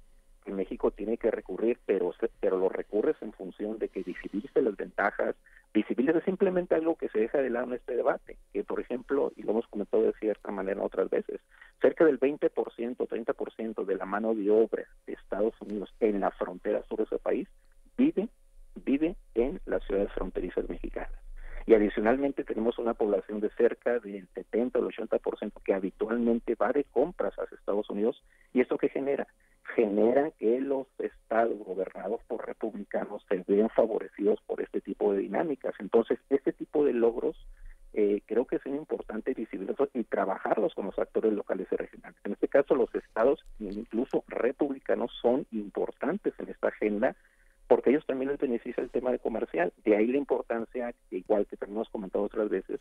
que México tiene que recurrir, pero lo recurres en función de que visibilice las ventajas, visibilice simplemente algo que se deja de lado en este debate, que por ejemplo, y lo hemos comentado de cierta manera otras veces, cerca del 20%, 30% de la mano de obra de Estados Unidos en la frontera sur de ese país vive en las ciudades fronterizas mexicanas. Y adicionalmente tenemos una población de cerca del 70 o el 80% que habitualmente va de compras hacia Estados Unidos. ¿Y esto qué genera? Genera que los estados gobernados por republicanos se vean favorecidos por este tipo de dinámicas. Entonces, este tipo de logros creo que es importante visibilizarlos y trabajarlos con los actores locales y regionales. En este caso, los estados, incluso republicanos, son importantes en esta agenda, porque a ellos también les beneficia el tema de comercial. De ahí la importancia, igual que también hemos comentado otras veces,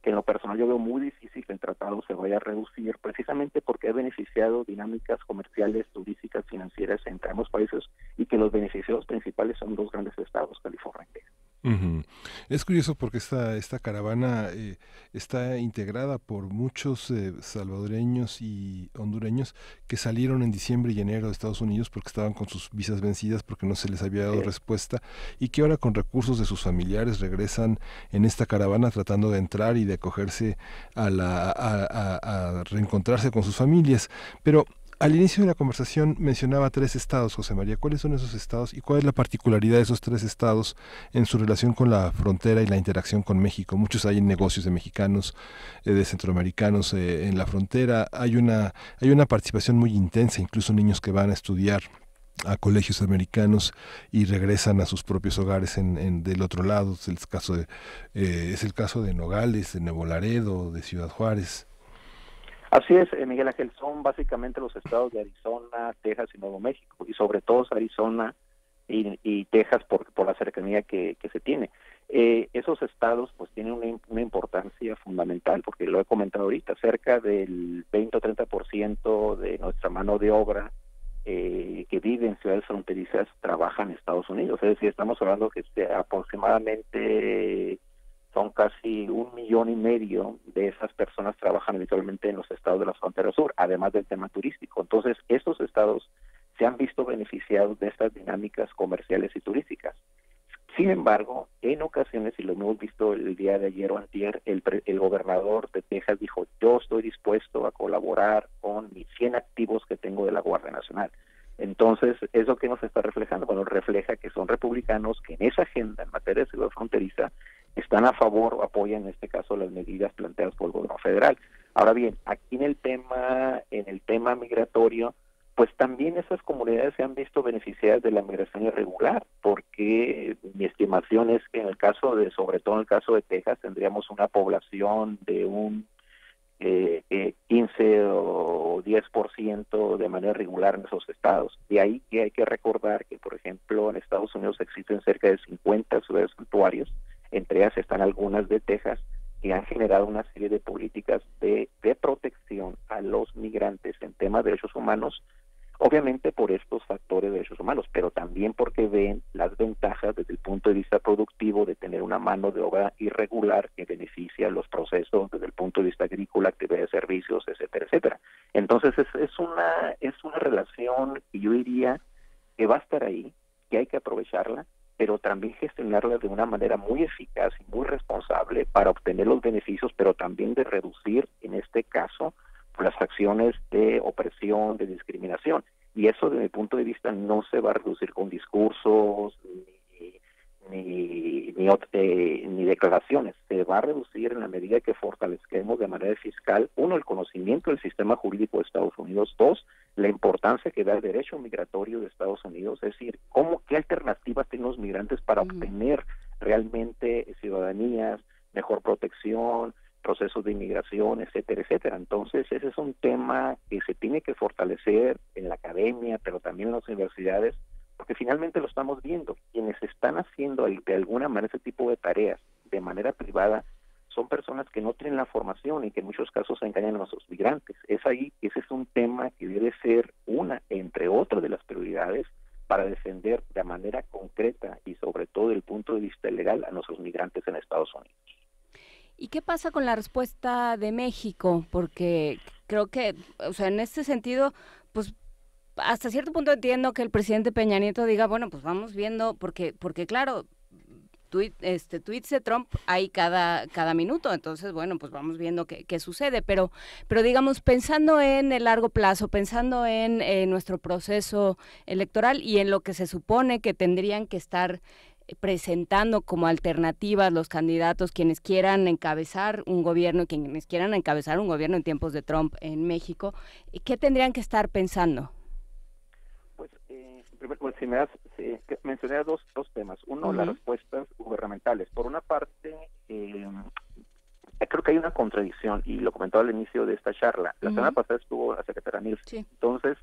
que en lo personal yo veo muy difícil que el tratado se vaya a reducir, precisamente porque ha beneficiado dinámicas comerciales, turísticas, financieras entre ambos países, y que los beneficiados principales son dos grandes estados, California y Texas. Ujú. Es curioso porque esta caravana está integrada por muchos salvadoreños y hondureños que salieron en diciembre y enero de Estados Unidos porque estaban con sus visas vencidas, porque no se les había dado respuesta, y que ahora con recursos de sus familiares regresan en esta caravana tratando de entrar y de acogerse a reencontrarse con sus familias. Pero al inicio de la conversación mencionaba 3 estados, José María. ¿Cuáles son esos estados y cuál es la particularidad de esos 3 estados en su relación con la frontera y la interacción con México? Muchos hay negocios de mexicanos, de centroamericanos en la frontera. Hay una participación muy intensa, incluso niños que van a estudiar a colegios americanos y regresan a sus propios hogares del otro lado. Es el caso de Nogales, de Nuevo Laredo, de Ciudad Juárez. Así es, Miguel Ángel, son básicamente los estados de Arizona, Texas y Nuevo México, y sobre todo Arizona y Texas por la cercanía que se tiene. Esos estados pues tienen una importancia fundamental, porque lo he comentado ahorita, cerca del 20 o 30% de nuestra mano de obra que vive en ciudades fronterizas trabaja en Estados Unidos. Es decir, estamos hablando que aproximadamente son casi 1,5 millones de esas personas trabajan habitualmente en los estados de la frontera sur, además del tema turístico. Entonces, estos estados se han visto beneficiados de estas dinámicas comerciales y turísticas. Sin embargo, en ocasiones, y lo hemos visto el día de ayer o antier, el gobernador de Texas dijo: yo estoy dispuesto a colaborar con mis 100 activos que tengo de la Guardia Nacional. Entonces, ¿eso qué nos está reflejando? Bueno, refleja que son republicanos que en esa agenda en materia de seguridad fronteriza están a favor o apoyan, en este caso, las medidas planteadas por el gobierno federal. Ahora bien, aquí en el tema migratorio, pues también esas comunidades se han visto beneficiadas de la migración irregular, porque mi estimación es que sobre todo en el caso de Texas, tendríamos una población de un 15 o 10% de manera regular en esos estados. De ahí que hay que recordar que, por ejemplo, en Estados Unidos existen cerca de 50 ciudades santuarios, entre ellas están algunas de Texas, que han generado una serie de políticas de protección a los migrantes en temas de derechos humanos, obviamente por estos factores de derechos humanos, pero también porque ven las ventajas desde el punto de vista productivo de tener una mano de obra irregular que beneficia los procesos desde el punto de vista agrícola, actividad de servicios, etcétera, etcétera. Entonces es una relación que yo diría que va a estar ahí, que hay que aprovecharla, pero también gestionarla de una manera muy eficaz y muy responsable para obtener los beneficios, pero también de reducir, en este caso, las acciones de opresión, de discriminación. Y eso, desde mi punto de vista, no se va a reducir con discursos ni ni declaraciones. Se va a reducir en la medida que fortalezcamos de manera fiscal, uno, el conocimiento del sistema jurídico de Estados Unidos, dos, la importancia que da el derecho migratorio de Estados Unidos, es decir, qué alternativas tienen los migrantes para obtener realmente ciudadanías, mejor protección, procesos de inmigración, etcétera, etcétera. Entonces, ese es un tema que se tiene que fortalecer en la academia, pero también en las universidades, porque finalmente lo estamos viendo. Quienes están haciendo de alguna manera ese tipo de tareas de manera privada son personas que no tienen la formación y que en muchos casos engañan a nuestros migrantes. Ese es un tema que debe ser una, entre otras de las prioridades, para defender de manera concreta y sobre todo desde el punto de vista legal a nuestros migrantes en Estados Unidos. ¿Y qué pasa con la respuesta de México? Porque creo que, o sea, en este sentido, pues hasta cierto punto entiendo que el presidente Peña Nieto diga, bueno, pues vamos viendo, porque claro, tweets de Trump hay cada minuto, entonces bueno, pues vamos viendo qué sucede, pero digamos, pensando en el largo plazo, pensando en nuestro proceso electoral y en lo que se supone que tendrían que estar presentando como alternativas los candidatos, quienes quieran encabezar un gobierno, en tiempos de Trump en México, ¿qué tendrían que estar pensando? Pues mencioné dos temas. Uno, las respuestas gubernamentales. Por una parte, creo que hay una contradicción, y lo comentaba al inicio de esta charla. La semana pasada estuvo la secretaria Nielsen. Sí. Entonces,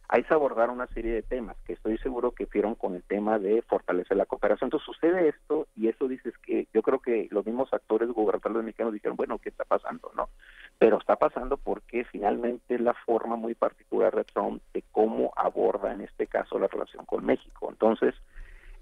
ahí se abordaron una serie de temas que estoy seguro que fueron con el tema de fortalecer la cooperación. Entonces sucede esto, y eso dices que yo creo que los mismos actores gubernamentales mexicanos dijeron, bueno, ¿qué está pasando? ¿No? Pero está pasando porque finalmente es la forma muy particular de Trump de cómo aborda en este caso la relación con México. Entonces,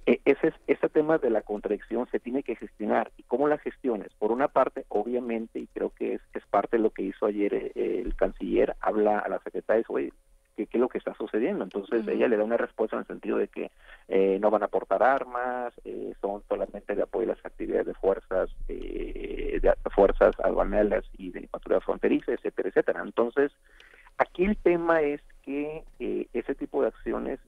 ese tema de la contradicción se tiene que gestionar. ¿Y cómo la gestiones? Por una parte, obviamente, y creo que es parte de lo que hizo ayer el canciller, habla a la secretaria y dice, ¿qué es lo que está sucediendo? Entonces ella le da una respuesta en el sentido de que no van a aportar armas, son solamente de apoyo a las actividades de fuerzas aduaneras y de patrulla fronteriza, etcétera, etcétera. Entonces, aquí el tema es que ese tipo de acciones,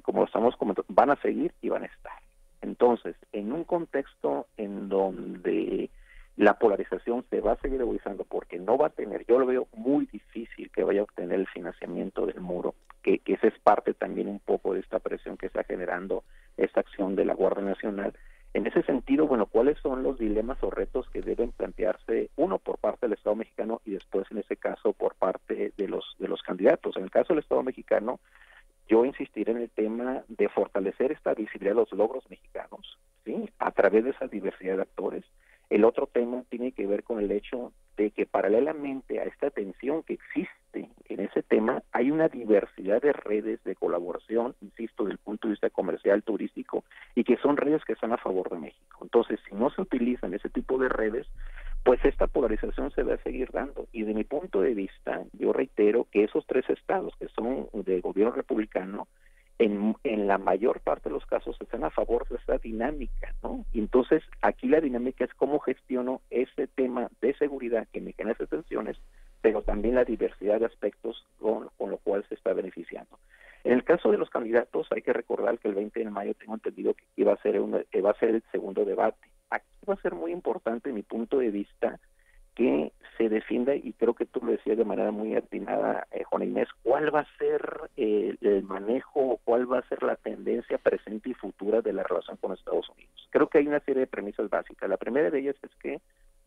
como lo estamos comentando, van a seguir y van a estar. Entonces, en un contexto en donde la polarización se va a seguir agudizando porque no va a tener, yo lo veo muy difícil que vaya a obtener el financiamiento del muro, que esa es parte también un poco de esta presión que está generando esta acción de la Guardia Nacional. En ese sentido, bueno, ¿cuáles son los dilemas o retos que deben plantearse, uno por parte del Estado mexicano y después en ese caso por parte de los candidatos? En el caso del Estado mexicano, yo insistiré en el tema de fortalecer esta visibilidad de los logros mexicanos, ¿sí?, a través de esa diversidad de actores. El otro tema tiene que ver con el hecho de que paralelamente a esta tensión que existe en ese tema, hay una diversidad de redes de colaboración, insisto, desde el punto de vista comercial, turístico, y que son redes que están a favor de México. Entonces, si no se utilizan ese tipo de redes, pues esta polarización se va a seguir dando. Y de mi punto de vista, yo reitero que esos tres estados que son de gobierno republicano, en la mayor parte de los casos están a favor de esta dinámica, ¿no? Y entonces aquí la dinámica es cómo gestiono ese tema de seguridad que me genera esas tensiones, pero también la diversidad de aspectos con lo cual se está beneficiando. En el caso de los candidatos, hay que recordar que el 20 de mayo tengo entendido que va a ser el segundo debate. Aquí va a ser muy importante, en mi punto de vista, que se defienda, y creo que tú lo decías de manera muy atinada, Juana Inés, cuál va a ser el manejo, cuál va a ser la tendencia presente y futura de la relación con Estados Unidos. Creo que hay una serie de premisas básicas. La primera de ellas es que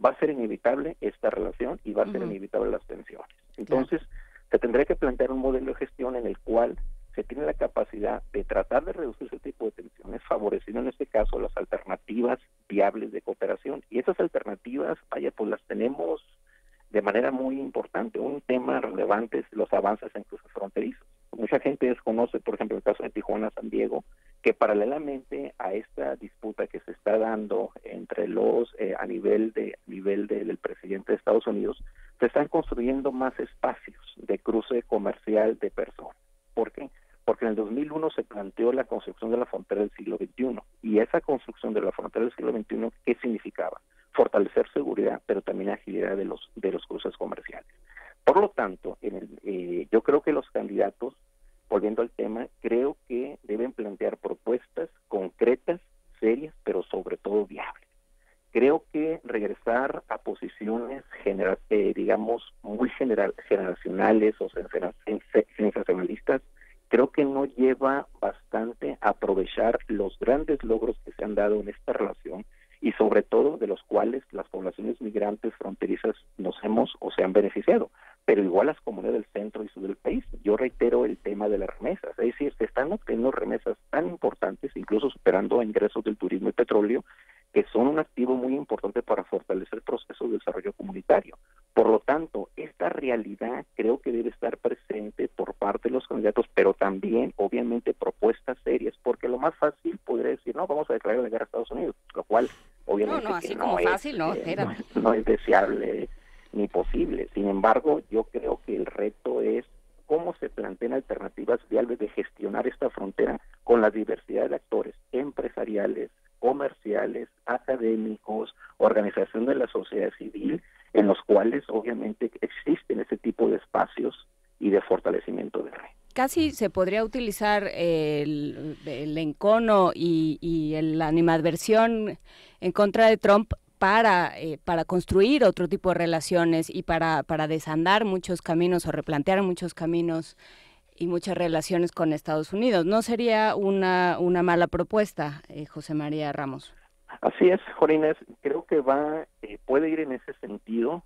va a ser inevitable esta relación y va a ser inevitable las tensiones. Entonces, se tendría que plantear un modelo de gestión en el cual se tiene la capacidad de tratar de reducir ese tipo de tensiones, favoreciendo en este caso las alternativas viables de cooperación. Y esas alternativas, pues las tenemos de manera muy importante. Un tema relevante es los avances en cruces fronterizos. Mucha gente desconoce, por ejemplo, el caso de Tijuana-San Diego, que paralelamente a esta disputa que se está dando entre a nivel del presidente de Estados Unidos, se están construyendo más espacios de cruce comercial de personas. ¿Por qué? Porque en el 2001 se planteó la construcción de la frontera del siglo XXI, y esa construcción de la frontera del siglo XXI, ¿qué significaba? Fortalecer seguridad, pero también agilidad de los cruces comerciales. Por lo tanto, yo creo que los candidatos, volviendo al tema, creo que deben plantear propuestas concretas, serias, pero sobre todo digamos, muy generacionales o sensacionalistas, creo que no lleva bastante a aprovechar los grandes logros que se han dado en esta relación y sobre todo de los cuales las poblaciones migrantes fronterizas nos hemos o se han beneficiado, pero igual las comunidades del centro y sur del país. Yo reitero el tema de las remesas, es decir, se están obteniendo remesas tan importantes, incluso superando ingresos del turismo y petróleo, que son un activo muy importante para fortalecer el proceso de desarrollo comunitario. Por lo tanto, esta realidad creo que debe estar presente por parte de los candidatos, pero también, obviamente, propuestas serias, porque lo más fácil podría decir, no, vamos a declarar la guerra a Estados Unidos, lo cual, obviamente, no, así como fácil, no es deseable ni posible. Sin embargo, yo creo que el reto es cómo se plantean alternativas viables de gestionar esta frontera con la diversidad de actores empresariales, comerciales, académicos, organización de la sociedad civil, en los cuales obviamente existen ese tipo de espacios y de fortalecimiento de red. Casi se podría utilizar el encono y la animadversión en contra de Trump para construir otro tipo de relaciones y para desandar muchos caminos o replantear muchos caminos y muchas relaciones con Estados Unidos. ¿No sería una mala propuesta, José María Ramos? Así es, Jorines, creo que puede ir en ese sentido,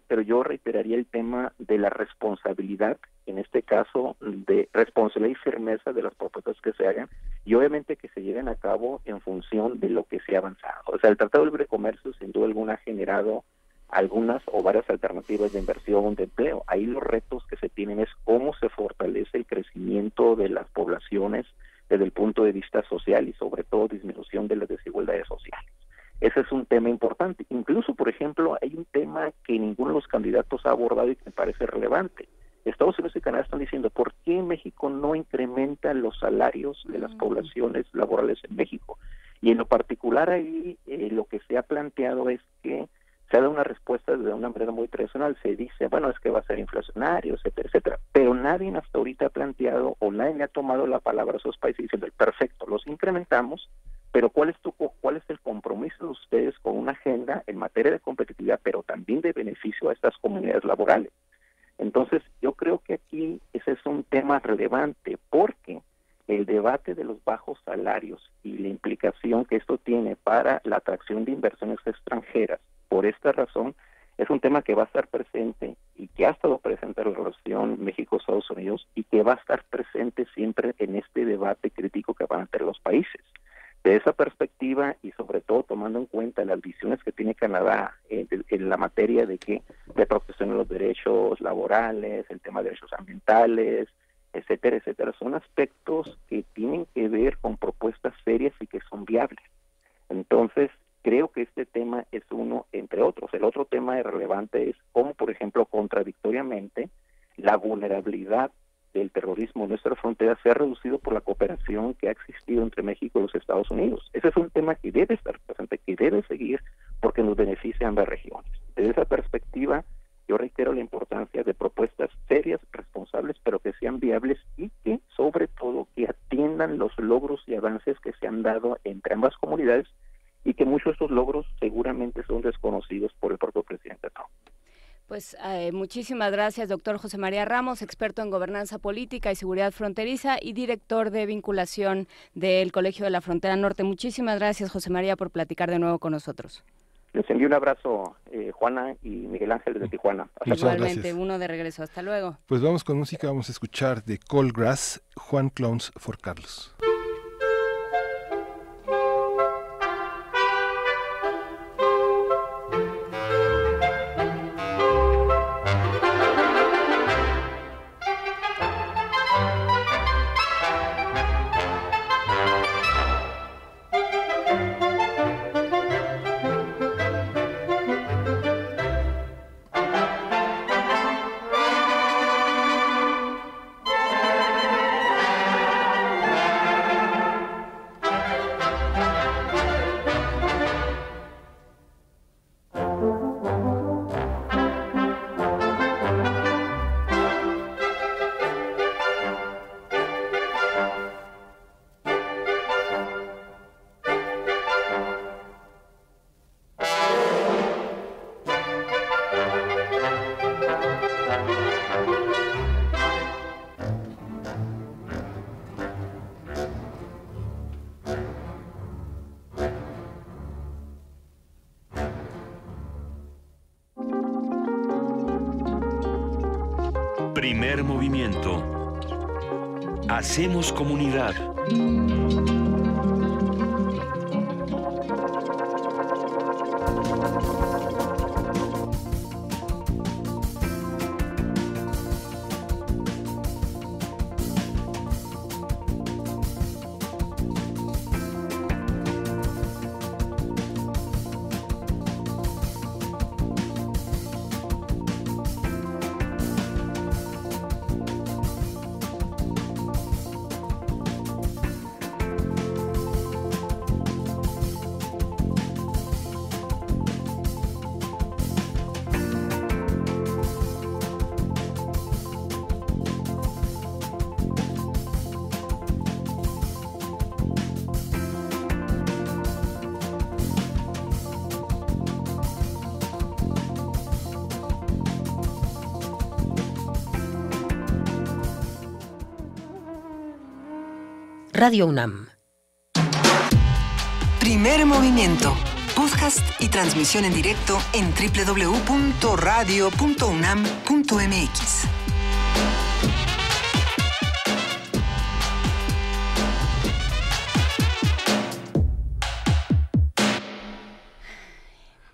pero yo reiteraría el tema de la responsabilidad, en este caso de responsabilidad y firmeza de las propuestas que se hagan y obviamente que se lleven a cabo en función de lo que se ha avanzado. O sea, el Tratado de Libre Comercio sin duda alguna ha generado algunas o varias alternativas de inversión, de empleo. Ahí los retos que se tienen es cómo se fortalece el crecimiento de las poblaciones desde el punto de vista social y sobre todo disminución de las desigualdades sociales. Ese es un tema importante. Incluso, por ejemplo, hay un tema que ninguno de los candidatos ha abordado y que me parece relevante. Estados Unidos y Canadá están diciendo, ¿por qué México no incrementa los salarios de las poblaciones laborales en México? Y en lo particular ahí lo que se ha planteado es que se ha dado una respuesta de una manera muy tradicional. Se dice, bueno, es que va a ser inflacionario, etcétera, etcétera. Pero nadie hasta ahorita ha planteado o nadie le ha tomado la palabra a esos países diciendo, perfecto, los incrementamos, pero ¿cuál es el compromiso de ustedes con una agenda en materia de competitividad, pero también de beneficio a estas comunidades laborales? Entonces, yo creo que aquí ese es un tema relevante porque el debate de los bajos salarios y la implicación que esto tiene para la atracción de inversiones extranjeras, por esta razón, es un tema que va a estar presente y que ha estado presente en la relación México-Estados Unidos y que va a estar presente siempre en este debate crítico que van a tener los países. De esa perspectiva y sobre todo tomando en cuenta las visiones que tiene Canadá en la materia de protección de los derechos laborales, el tema de derechos ambientales, etcétera, etcétera, son aspectos que tienen que ver con propuestas serias y que son viables. Entonces, creo que este tema es uno entre otros. El otro tema relevante es cómo, por ejemplo, contradictoriamente, la vulnerabilidad del terrorismo en nuestra frontera se ha reducido por la cooperación que ha existido entre México y los Estados Unidos. Ese es un tema que debe estar presente, que debe seguir, porque nos beneficia a ambas regiones. Desde esa perspectiva, yo reitero la importancia de propuestas serias, responsables, pero que sean viables y que, sobre todo, que atiendan los logros y avances que se han dado entre ambas comunidades y que muchos de estos logros seguramente son desconocidos por el propio presidente Trump. Pues muchísimas gracias, doctor José María Ramos, experto en gobernanza política y seguridad fronteriza y director de vinculación del Colegio de la Frontera Norte. Muchísimas gracias, José María, por platicar de nuevo con nosotros. Les envío un abrazo, Juana y Miguel Ángel desde Tijuana. Igualmente, uno de regreso. Hasta luego. Pues vamos con música, vamos a escuchar de Cold Grass, Juan Clowns for Carlos. Primer movimiento. Hacemos comunidad. Radio UNAM. Primer movimiento. Podcast y transmisión en directo en www.radio.unam.mx.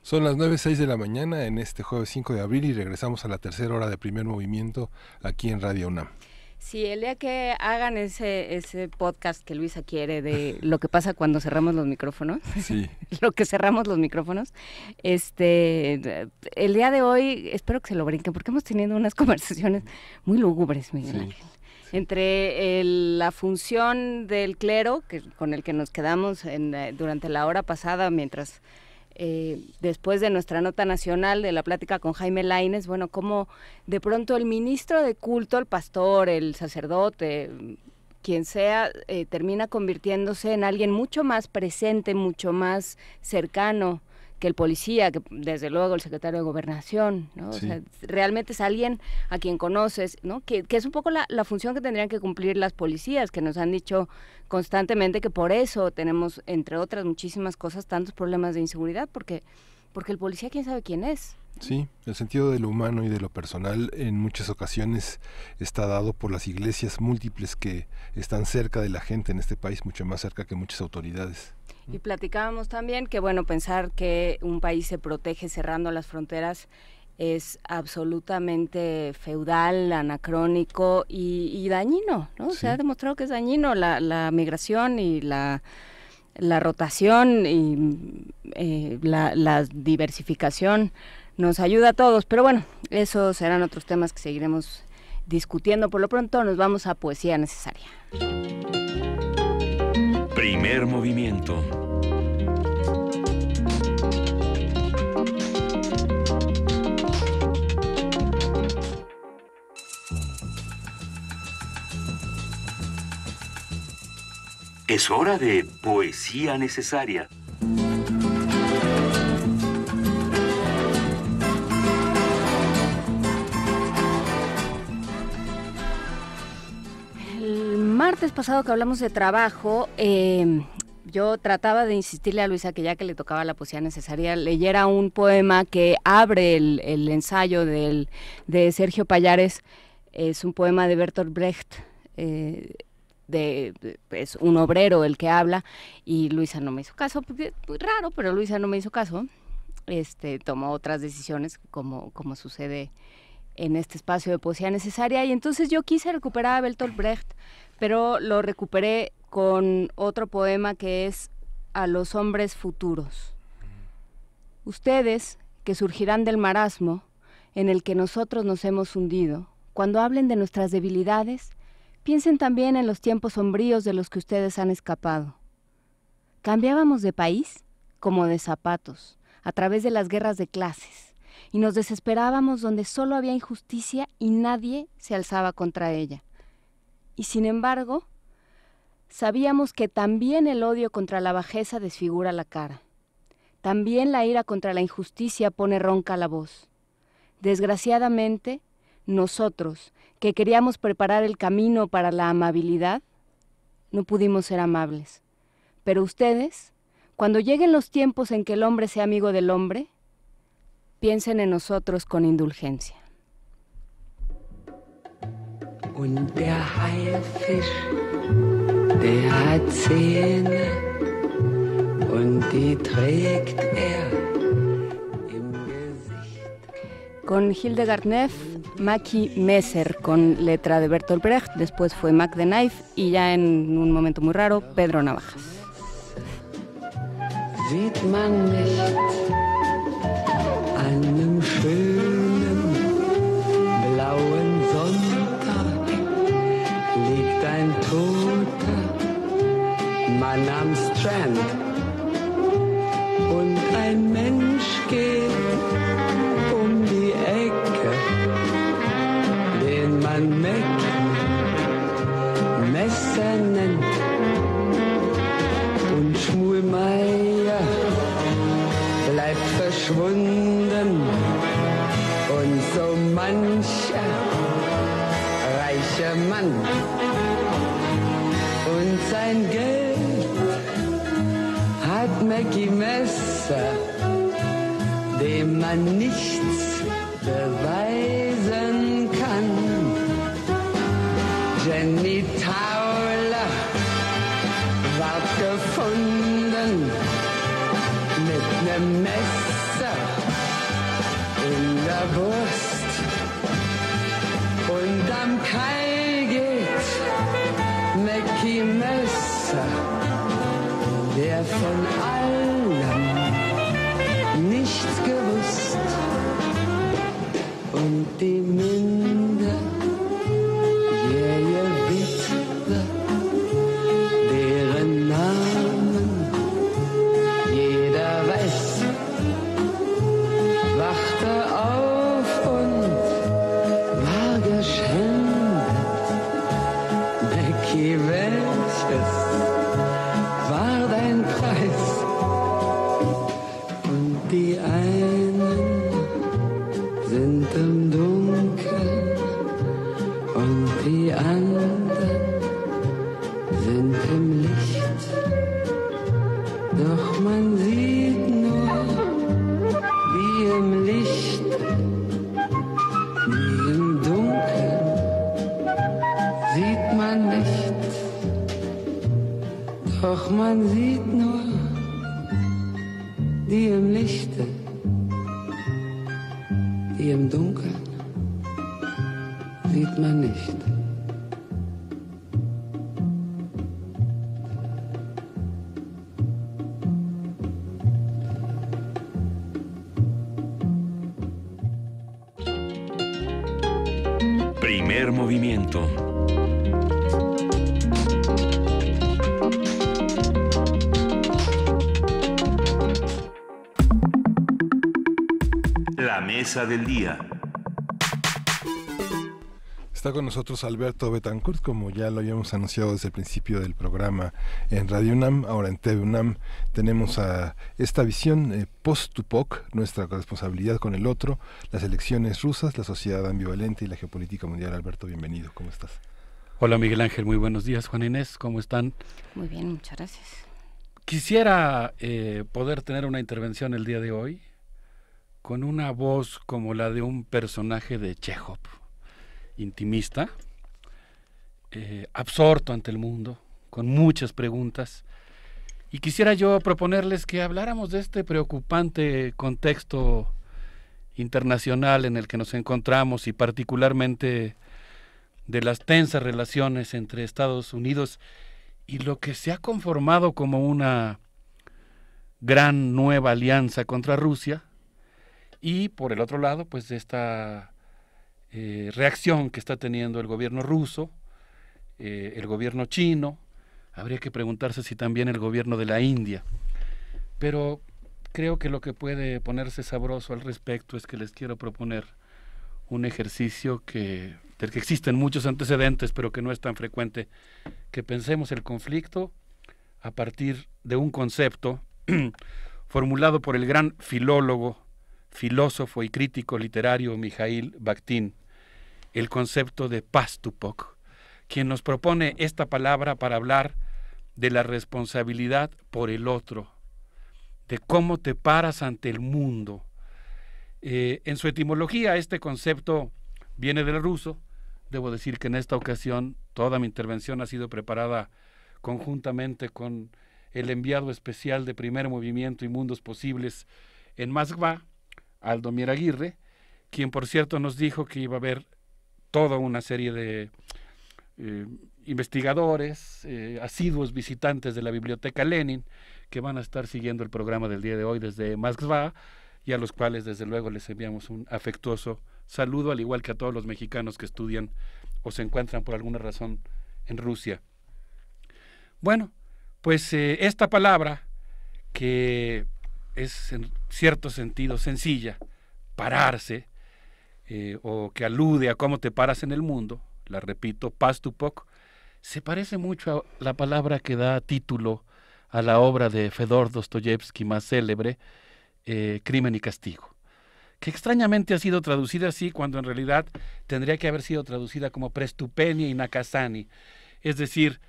Son las 9:06 de la mañana en este jueves 5 de abril y regresamos a la tercera hora de Primer Movimiento aquí en Radio UNAM. Sí, el día que hagan ese podcast que Luisa quiere de lo que pasa cuando cerramos los micrófonos, sí. Lo que cerramos los micrófonos, el día de hoy espero que se lo brinquen porque hemos tenido unas conversaciones muy lúgubres, Miguel Ángel. Entre la función del clero, con el que nos quedamos durante la hora pasada, mientras después de nuestra nota nacional de la plática con Jaime Laínez, bueno, como de pronto el ministro de culto, el pastor, el sacerdote, quien sea, termina convirtiéndose en alguien mucho más presente, mucho más cercano que el policía, que desde luego el secretario de Gobernación, ¿no? Sí. O sea, realmente es alguien a quien conoces, ¿no? Que es un poco la función que tendrían que cumplir las policías, que nos han dicho constantemente que por eso tenemos, entre otras muchísimas cosas, tantos problemas de inseguridad, porque el policía quién sabe quién es. Sí, el sentido de lo humano y de lo personal en muchas ocasiones está dado por las iglesias múltiples que están cerca de la gente en este país, mucho más cerca que muchas autoridades. Y platicábamos también que, bueno, pensar que un país se protege cerrando las fronteras es absolutamente feudal, anacrónico y dañino, ¿no? Sí. Se ha demostrado que es dañino la migración y la rotación y la diversificación nos ayuda a todos, pero bueno, esos serán otros temas que seguiremos discutiendo. Por lo pronto nos vamos a Poesía Necesaria. Primer movimiento. Es hora de Poesía Necesaria. El martes pasado que hablamos de trabajo, yo trataba de insistirle a Luisa que ya que le tocaba la poesía necesaria, leyera un poema que abre el ensayo de Sergio Pallares. Es un poema de Bertolt Brecht, es un obrero el que habla, y Luisa no me hizo caso, porque es muy raro, pero Luisa no me hizo caso. Tomó otras decisiones, como sucede en este espacio de Poesía Necesaria, y entonces yo quise recuperar a Bertolt Brecht, pero lo recuperé con otro poema que es A los hombres futuros. Ustedes, que surgirán del marasmo en el que nosotros nos hemos hundido, cuando hablen de nuestras debilidades, piensen también en los tiempos sombríos de los que ustedes han escapado. Cambiábamos de país como de zapatos, a través de las guerras de clases, y nos desesperábamos donde solo había injusticia y nadie se alzaba contra ella. Y sin embargo, sabíamos que también el odio contra la bajeza desfigura la cara. También la ira contra la injusticia pone ronca la voz. Desgraciadamente, nosotros, que queríamos preparar el camino para la amabilidad, no pudimos ser amables. Pero ustedes, cuando lleguen los tiempos en que el hombre sea amigo del hombre, piensen en nosotros con indulgencia. Und der Haifisch, der hat Zähne und die trägt er im Gesicht. Con Hildegard Neff, Mackie Messer, con letra de Bertolt Brecht, después fue Mac the Knife y ya en un momento muy raro, Pedro Navajas. Sieht man nicht an einem schönen blauen Sonntag liegt ein toter Mann am Strand und ein Mensch geht um die Ecke, den man Messer nennt. Und Schmuelmeier bleibt verschwunden und so mancher reicher Mann und sein Geld hat Mackie Messer, dem man nichts beweisen kann. Jenny Tauler ward gefunden mit nem Messer in der Brust und am Kai geht Mackie Messer, der von allem nichts gewusst und die minderjährige Witwe, deren Namen jeder weiß, wachte auf und war geschändet. Mackie, welches war dein Preis? Und die einen sind im Dunkeln und die anderen sind im Licht. Doch man sieht nur wie im Licht, wie im Dunkeln sieht man nicht. Doch man sieht nur die im Lichte, die im Dunkeln sieht man nicht. Primer movimiento. La mesa del día. Está con nosotros Alberto Betancourt, como ya lo habíamos anunciado desde el principio del programa en Radio UNAM, ahora en TV UNAM. Tenemos a esta visión post-Tupac, nuestra responsabilidad con el otro, las elecciones rusas, la sociedad ambivalente y la geopolítica mundial. Alberto, bienvenido, ¿cómo estás? Hola Miguel Ángel, muy buenos días. Juan Inés, ¿cómo están? Muy bien, muchas gracias. Quisiera poder tener una intervención el día de hoy con una voz como la de un personaje de Chekhov, intimista, absorto ante el mundo, con muchas preguntas, y quisiera yo proponerles que habláramos de este preocupante contexto internacional en el que nos encontramos y particularmente de las tensas relaciones entre Estados Unidos y lo que se ha conformado como una gran nueva alianza contra Rusia, y por el otro lado, pues de esta reacción que está teniendo el gobierno ruso, el gobierno chino, habría que preguntarse si también el gobierno de la India. Pero creo que lo que puede ponerse sabroso al respecto es que les quiero proponer un ejercicio del que existen muchos antecedentes, pero que no es tan frecuente, que pensemos el conflicto a partir de un concepto formulado por el gran filólogo, filósofo y crítico literario Mijail Bakhtin, el concepto de Pastupok, quien nos propone esta palabra para hablar de la responsabilidad por el otro, de cómo te paras ante el mundo. En su etimología, este concepto viene del ruso, Debo decir que en esta ocasión toda mi intervención ha sido preparada conjuntamente con el enviado especial de Primer Movimiento y Mundos Posibles en Moskva, Aldomir Aguirre, quien por cierto nos dijo que iba a haber toda una serie de investigadores, asiduos visitantes de la Biblioteca Lenin, que van a estar siguiendo el programa del día de hoy desde Moskva, y a los cuales desde luego les enviamos un afectuoso saludo, al igual que a todos los mexicanos que estudian o se encuentran por alguna razón en Rusia. Bueno, pues esta palabra, que es en cierto sentido sencilla, pararse, o que alude a cómo te paras en el mundo, la repito, pastupok, se parece mucho a la palabra que da título a la obra de Fedor Dostoyevsky más célebre, Crimen y Castigo, que extrañamente ha sido traducida así cuando en realidad tendría que haber sido traducida como Prestupenia y Nakasani, es decir,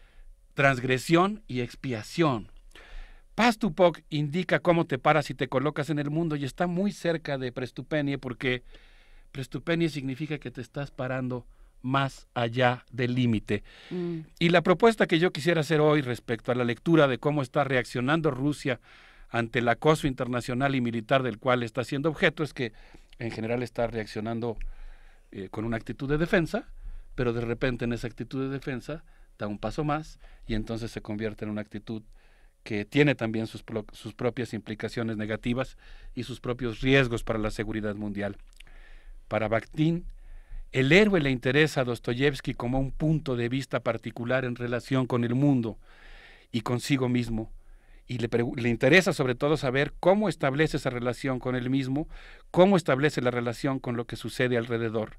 transgresión y expiación. Pastupok indica cómo te paras y te colocas en el mundo, y está muy cerca de Prestupenia, porque Prestupenia significa que te estás parando más allá del límite. Y la propuesta que yo quisiera hacer hoy respecto a la lectura de cómo está reaccionando Rusia ante el acoso internacional y militar del cual está siendo objeto es que en general está reaccionando con una actitud de defensa, pero de repente en esa actitud de defensa da un paso más y entonces se convierte en una actitud que tiene también sus propias implicaciones negativas y sus propios riesgos para la seguridad mundial. Para Bakhtin, el héroe le interesa a Dostoyevsky como un punto de vista particular en relación con el mundo y consigo mismo, y le interesa sobre todo saber cómo establece esa relación con él mismo, cómo establece la relación con lo que sucede alrededor.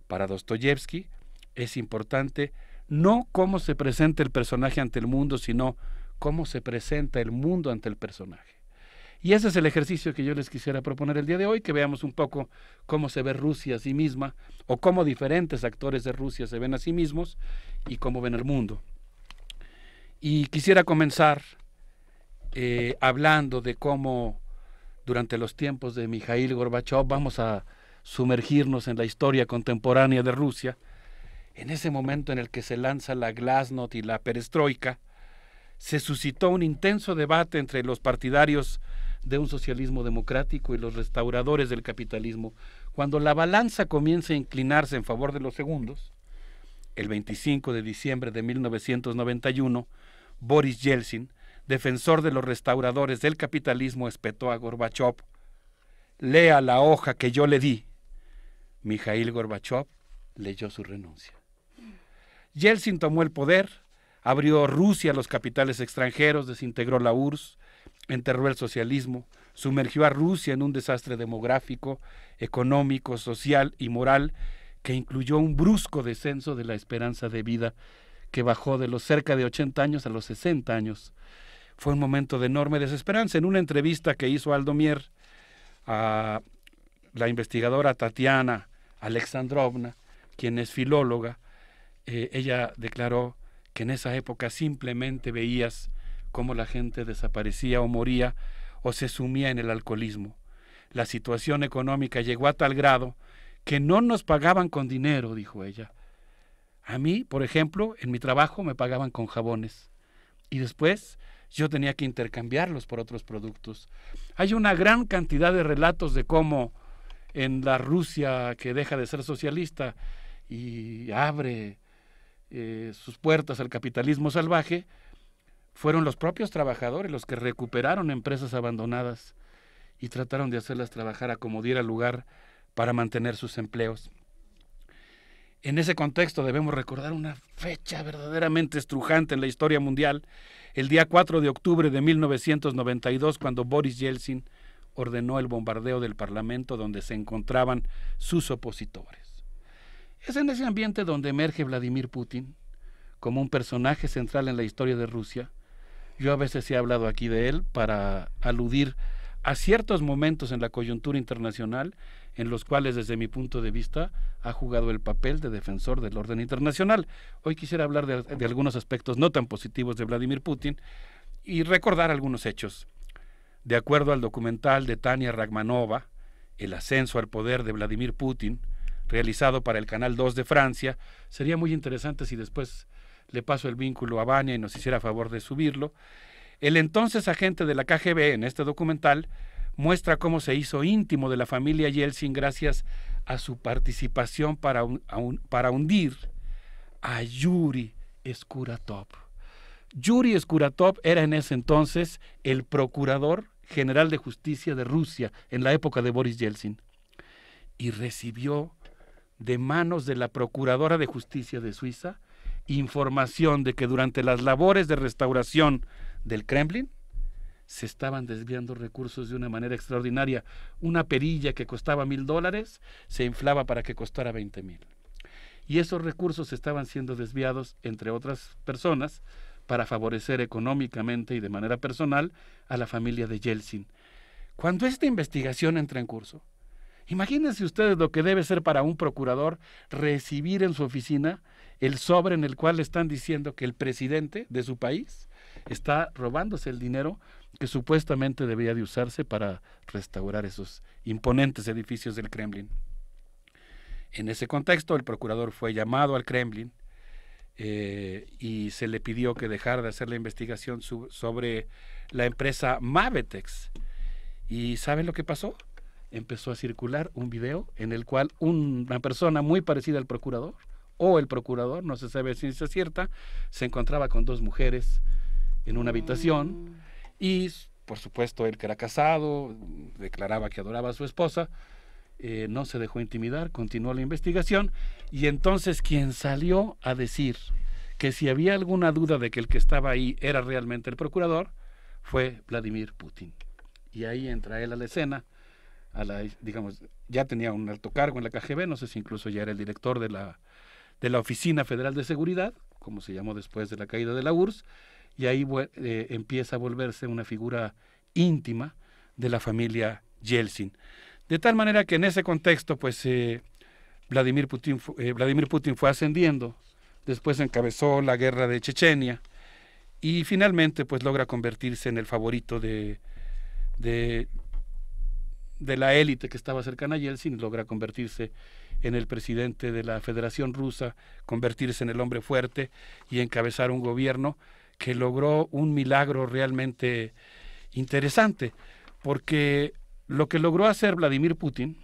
Para Dostoyevsky es importante no cómo se presenta el personaje ante el mundo, sino cómo se presenta el mundo ante el personaje. Y ese es el ejercicio que yo les quisiera proponer el día de hoy, que veamos un poco cómo se ve Rusia a sí misma, o cómo diferentes actores de Rusia se ven a sí mismos, y cómo ven el mundo. Y quisiera comenzar hablando de cómo durante los tiempos de Mikhail Gorbachev, vamos a sumergirnos en la historia contemporánea de Rusia, en ese momento en el que se lanza la Glasnost y la Perestroika, se suscitó un intenso debate entre los partidarios de un socialismo democrático y los restauradores del capitalismo. Cuando la balanza comienza a inclinarse en favor de los segundos, el 25 de diciembre de 1991, Boris Yeltsin, defensor de los restauradores del capitalismo, espetó a Gorbachev: lea la hoja que yo le di. Mikhail Gorbachev leyó su renuncia. Yeltsin tomó el poder, abrió Rusia a los capitales extranjeros, desintegró la URSS, enterró el socialismo, sumergió a Rusia en un desastre demográfico, económico, social y moral que incluyó un brusco descenso de la esperanza de vida, que bajó de los cerca de 80 años a los 60 años. Fue un momento de enorme desesperanza. En una entrevista que hizo Aldomir a la investigadora Tatiana Alexandrovna, quien es filóloga, ella declaró que en esa época simplemente veías cómo la gente desaparecía o moría o se sumía en el alcoholismo. La situación económica llegó a tal grado que no nos pagaban con dinero, dijo ella. A mí, por ejemplo, en mi trabajo me pagaban con jabones y después yo tenía que intercambiarlos por otros productos. Hay una gran cantidad de relatos de cómo en la Rusia que deja de ser socialista y abre sus puertas al capitalismo salvaje, fueron los propios trabajadores los que recuperaron empresas abandonadas y trataron de hacerlas trabajar a como diera lugar para mantener sus empleos. En ese contexto debemos recordar una fecha verdaderamente estrujante en la historia mundial, el día 4 de octubre de 1992, cuando Boris Yeltsin ordenó el bombardeo del Parlamento donde se encontraban sus opositores. Es en ese ambiente donde emerge Vladimir Putin como un personaje central en la historia de Rusia. Yo a veces he hablado aquí de él para aludir a ciertos momentos en la coyuntura internacional en los cuales, desde mi punto de vista, ha jugado el papel de defensor del orden internacional. Hoy quisiera hablar de algunos aspectos no tan positivos de Vladimir Putin y recordar algunos hechos. De acuerdo al documental de Tania Ragmanova, El ascenso al poder de Vladimir Putin, realizado para el Canal 2 de Francia. Sería muy interesante si después le paso el vínculo a Vania y nos hiciera favor de subirlo. El entonces agente de la KGB en este documental muestra cómo se hizo íntimo de la familia Yeltsin gracias a su participación para hundir a Yuri Skuratov. Yuri Skuratov era en ese entonces el procurador general de justicia de Rusia en la época de Boris Yeltsin y recibió de manos de la procuradora de justicia de Suiza información de que durante las labores de restauración del Kremlin se estaban desviando recursos de una manera extraordinaria. Una perilla que costaba $1,000 se inflaba para que costara 20,000. Y esos recursos estaban siendo desviados, entre otras personas, para favorecer económicamente y de manera personal a la familia de Yeltsin. Cuando esta investigación entra en curso, imagínense ustedes lo que debe ser para un procurador recibir en su oficina el sobre en el cual le están diciendo que el presidente de su país está robándose el dinero que supuestamente debía de usarse para restaurar esos imponentes edificios del Kremlin. En ese contexto, el procurador fue llamado al Kremlin y se le pidió que dejara de hacer la investigación sobre la empresa Mavetex. ¿Y saben lo que pasó? Empezó a circular un video en el cual una persona muy parecida al procurador, o el procurador, no se sabe si es cierta, se encontraba con 2 mujeres en una habitación y, por supuesto, él que era casado, declaraba que adoraba a su esposa, no se dejó intimidar, continuó la investigación y entonces quien salió a decir que si había alguna duda de que el que estaba ahí era realmente el procurador fue Vladimir Putin. Y ahí entra él a la escena, digamos, ya tenía un alto cargo en la KGB, no sé si incluso ya era el director de la Oficina Federal de Seguridad, como se llamó después de la caída de la URSS, y ahí empieza a volverse una figura íntima de la familia Yeltsin. De tal manera que en ese contexto, pues Vladimir Putin fue ascendiendo, después encabezó la guerra de Chechenia y finalmente pues logra convertirse en el favorito de la élite que estaba cercana a Yeltsin, logra convertirse en el presidente de la Federación Rusa, convertirse en el hombre fuerte y encabezar un gobierno que logró un milagro realmente interesante, porque lo que logró hacer Vladimir Putin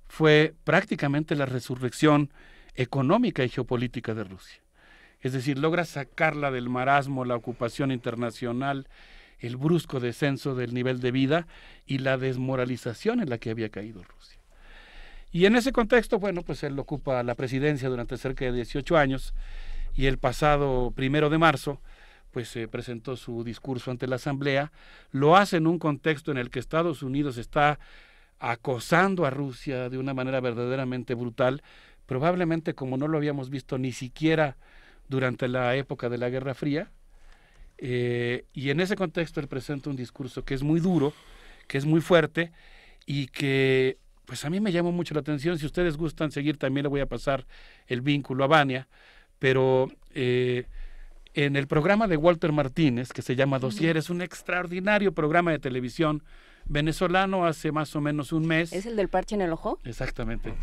fue prácticamente la resurrección económica y geopolítica de Rusia. Es decir, logra sacarla del marasmo, la ocupación internacional, el brusco descenso del nivel de vida y la desmoralización en la que había caído Rusia. Y en ese contexto, bueno, pues él ocupa la presidencia durante cerca de 18 años y el pasado 1 de marzo, pues presentó su discurso ante la Asamblea. Lo hace en un contexto en el que Estados Unidos está acosando a Rusia de una manera verdaderamente brutal, probablemente como no lo habíamos visto ni siquiera durante la época de la Guerra Fría. Y en ese contexto él presenta un discurso que es muy duro, que es muy fuerte y que pues a mí me llamó mucho la atención. Si ustedes gustan seguir, también le voy a pasar el vínculo a Vania, pero en el programa de Walter Martínez, que se llama Dossier, es un extraordinario programa de televisión venezolano hace más o menos un mes. ¿Es el del parche en el ojo? Exactamente.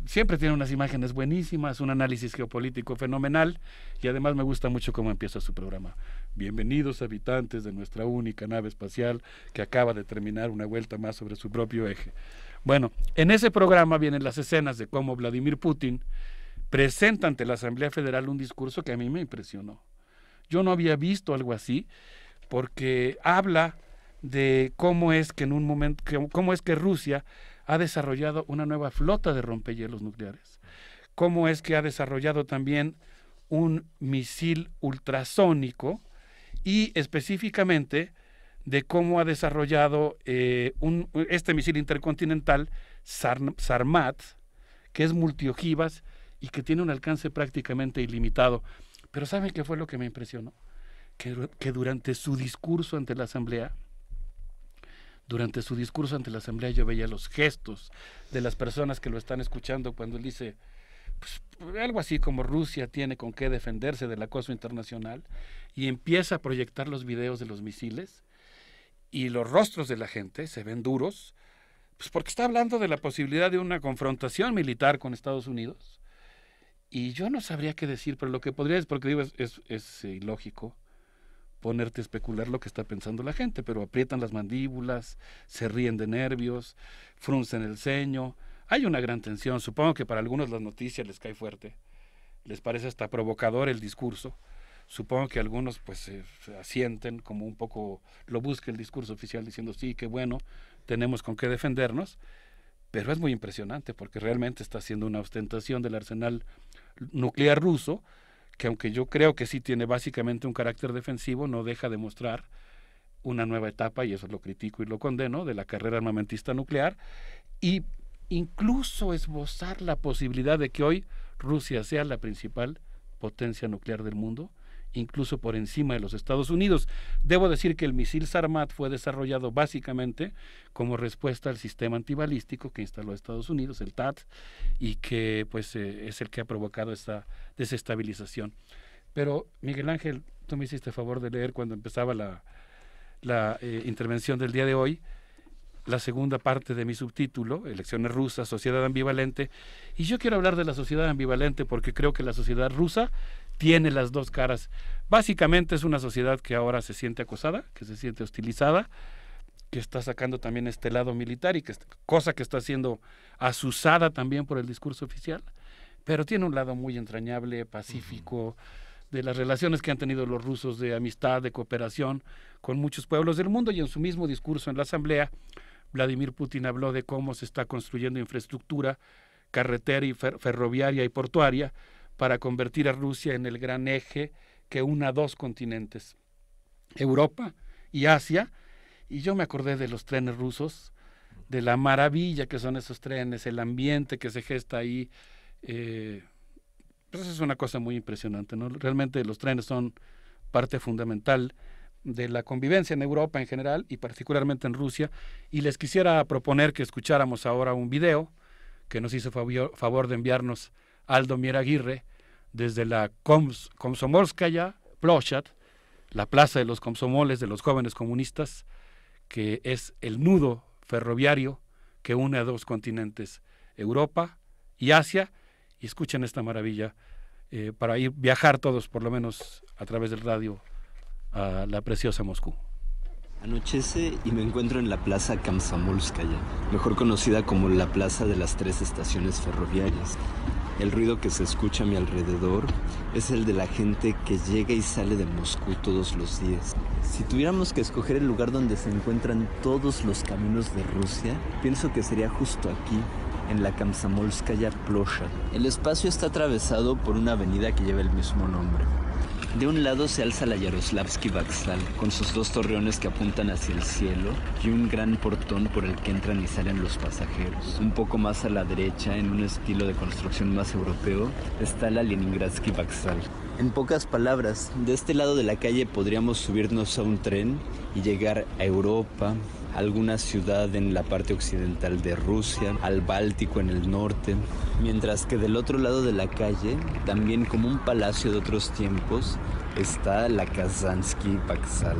Siempre tiene unas imágenes buenísimas, un análisis geopolítico fenomenal y además me gusta mucho cómo empieza su programa. Bienvenidos habitantes de nuestra única nave espacial que acaba de terminar una vuelta más sobre su propio eje. Bueno, en ese programa vienen las escenas de cómo Vladimir Putin presenta ante la Asamblea Federal un discurso que a mí me impresionó. Yo no había visto algo así, porque habla de cómo es que en un momento, cómo es que Rusia ha desarrollado una nueva flota de rompehielos nucleares, cómo es que ha desarrollado también un misil ultrasónico y específicamente de cómo ha desarrollado este misil intercontinental Sarmat, que es multiojivas y que tiene un alcance prácticamente ilimitado. Pero ¿saben qué fue lo que me impresionó? Que durante su discurso ante la Asamblea, yo veía los gestos de las personas que lo están escuchando cuando él dice pues, algo así como Rusia tiene con qué defenderse del acoso internacional y empieza a proyectar los videos de los misiles y los rostros de la gente se ven duros, Pues porque está hablando de la posibilidad de una confrontación militar con Estados Unidos. Y yo no sabría qué decir, pero lo que podría decir, porque digo, es ilógico ponerte a especular lo que está pensando la gente, pero aprietan las mandíbulas, se ríen de nervios, fruncen el ceño. Hay una gran tensión. Supongo que para algunos las noticias les cae fuerte, les parece hasta provocador el discurso. Supongo que algunos pues se asienten, como un poco lo busca el discurso oficial, diciendo sí, qué bueno, tenemos con qué defendernos, pero es muy impresionante porque realmente está haciendo una ostentación del arsenal nuclear ruso, que aunque yo creo que sí tiene básicamente un carácter defensivo, no deja de mostrar una nueva etapa, y eso lo critico y lo condeno, de la carrera armamentista nuclear, y incluso esbozar la posibilidad de que hoy Rusia sea la principal potencia nuclear del mundo, incluso por encima de los Estados Unidos. Debo decir que el misil Sarmat fue desarrollado básicamente como respuesta al sistema antibalístico que instaló Estados Unidos, el THAAD, y que pues es el que ha provocado esta desestabilización. Pero Miguel Ángel, tú me hiciste favor de leer cuando empezaba la intervención del día de hoy, la segunda parte de mi subtítulo, Elecciones rusas, sociedad ambivalente, y yo quiero hablar de la sociedad ambivalente porque creo que la sociedad rusa tiene las dos caras. Básicamente es una sociedad que ahora se siente acosada, que se siente hostilizada, que está sacando también este lado militar, y cosa que está siendo azuzada también por el discurso oficial, pero tiene un lado muy entrañable, pacífico, de las relaciones que han tenido los rusos de amistad, de cooperación con muchos pueblos del mundo. Y en su mismo discurso en la Asamblea, Vladimir Putin habló de cómo se está construyendo infraestructura carretera y ferroviaria y portuaria para convertir a Rusia en el gran eje que una dos continentes, Europa y Asia. Y yo me acordé de los trenes rusos, de la maravilla que son esos trenes, el ambiente que se gesta ahí. Pues es una cosa muy impresionante, ¿no? Realmente los trenes son parte fundamental de la convivencia en Europa en general y particularmente en Rusia. Y les quisiera proponer que escucháramos ahora un video que nos hizo favor de enviarnos Aldo Mieraguirre desde la Komsomolskaya Ploshad, la plaza de los Komsomoles, de los jóvenes comunistas, que es el nudo ferroviario que une a dos continentes, Europa y Asia. Y escuchen esta maravilla para ir viajar todos, por lo menos a través del radio, a la preciosa Moscú. Anochece y me encuentro en la plaza Komsomolskaya, mejor conocida como la plaza de las 3 estaciones ferroviarias. El ruido que se escucha a mi alrededor es el de la gente que llega y sale de Moscú todos los días. Si tuviéramos que escoger el lugar donde se encuentran todos los caminos de Rusia, pienso que sería justo aquí, en la Komsomolskaya Ploshad. El espacio está atravesado por una avenida que lleva el mismo nombre. De un lado se alza la Yaroslavsky Vokzal, con sus 2 torreones que apuntan hacia el cielo y un gran portón por el que entran y salen los pasajeros. Un poco más a la derecha, en un estilo de construcción más europeo, está la Leningradsky Vokzal. En pocas palabras, de este lado de la calle podríamos subirnos a un tren y llegar a Europa, a alguna ciudad en la parte occidental de Rusia, al Báltico en el norte, mientras que del otro lado de la calle, también como un palacio de otros tiempos, está la Kazansky Vokzal.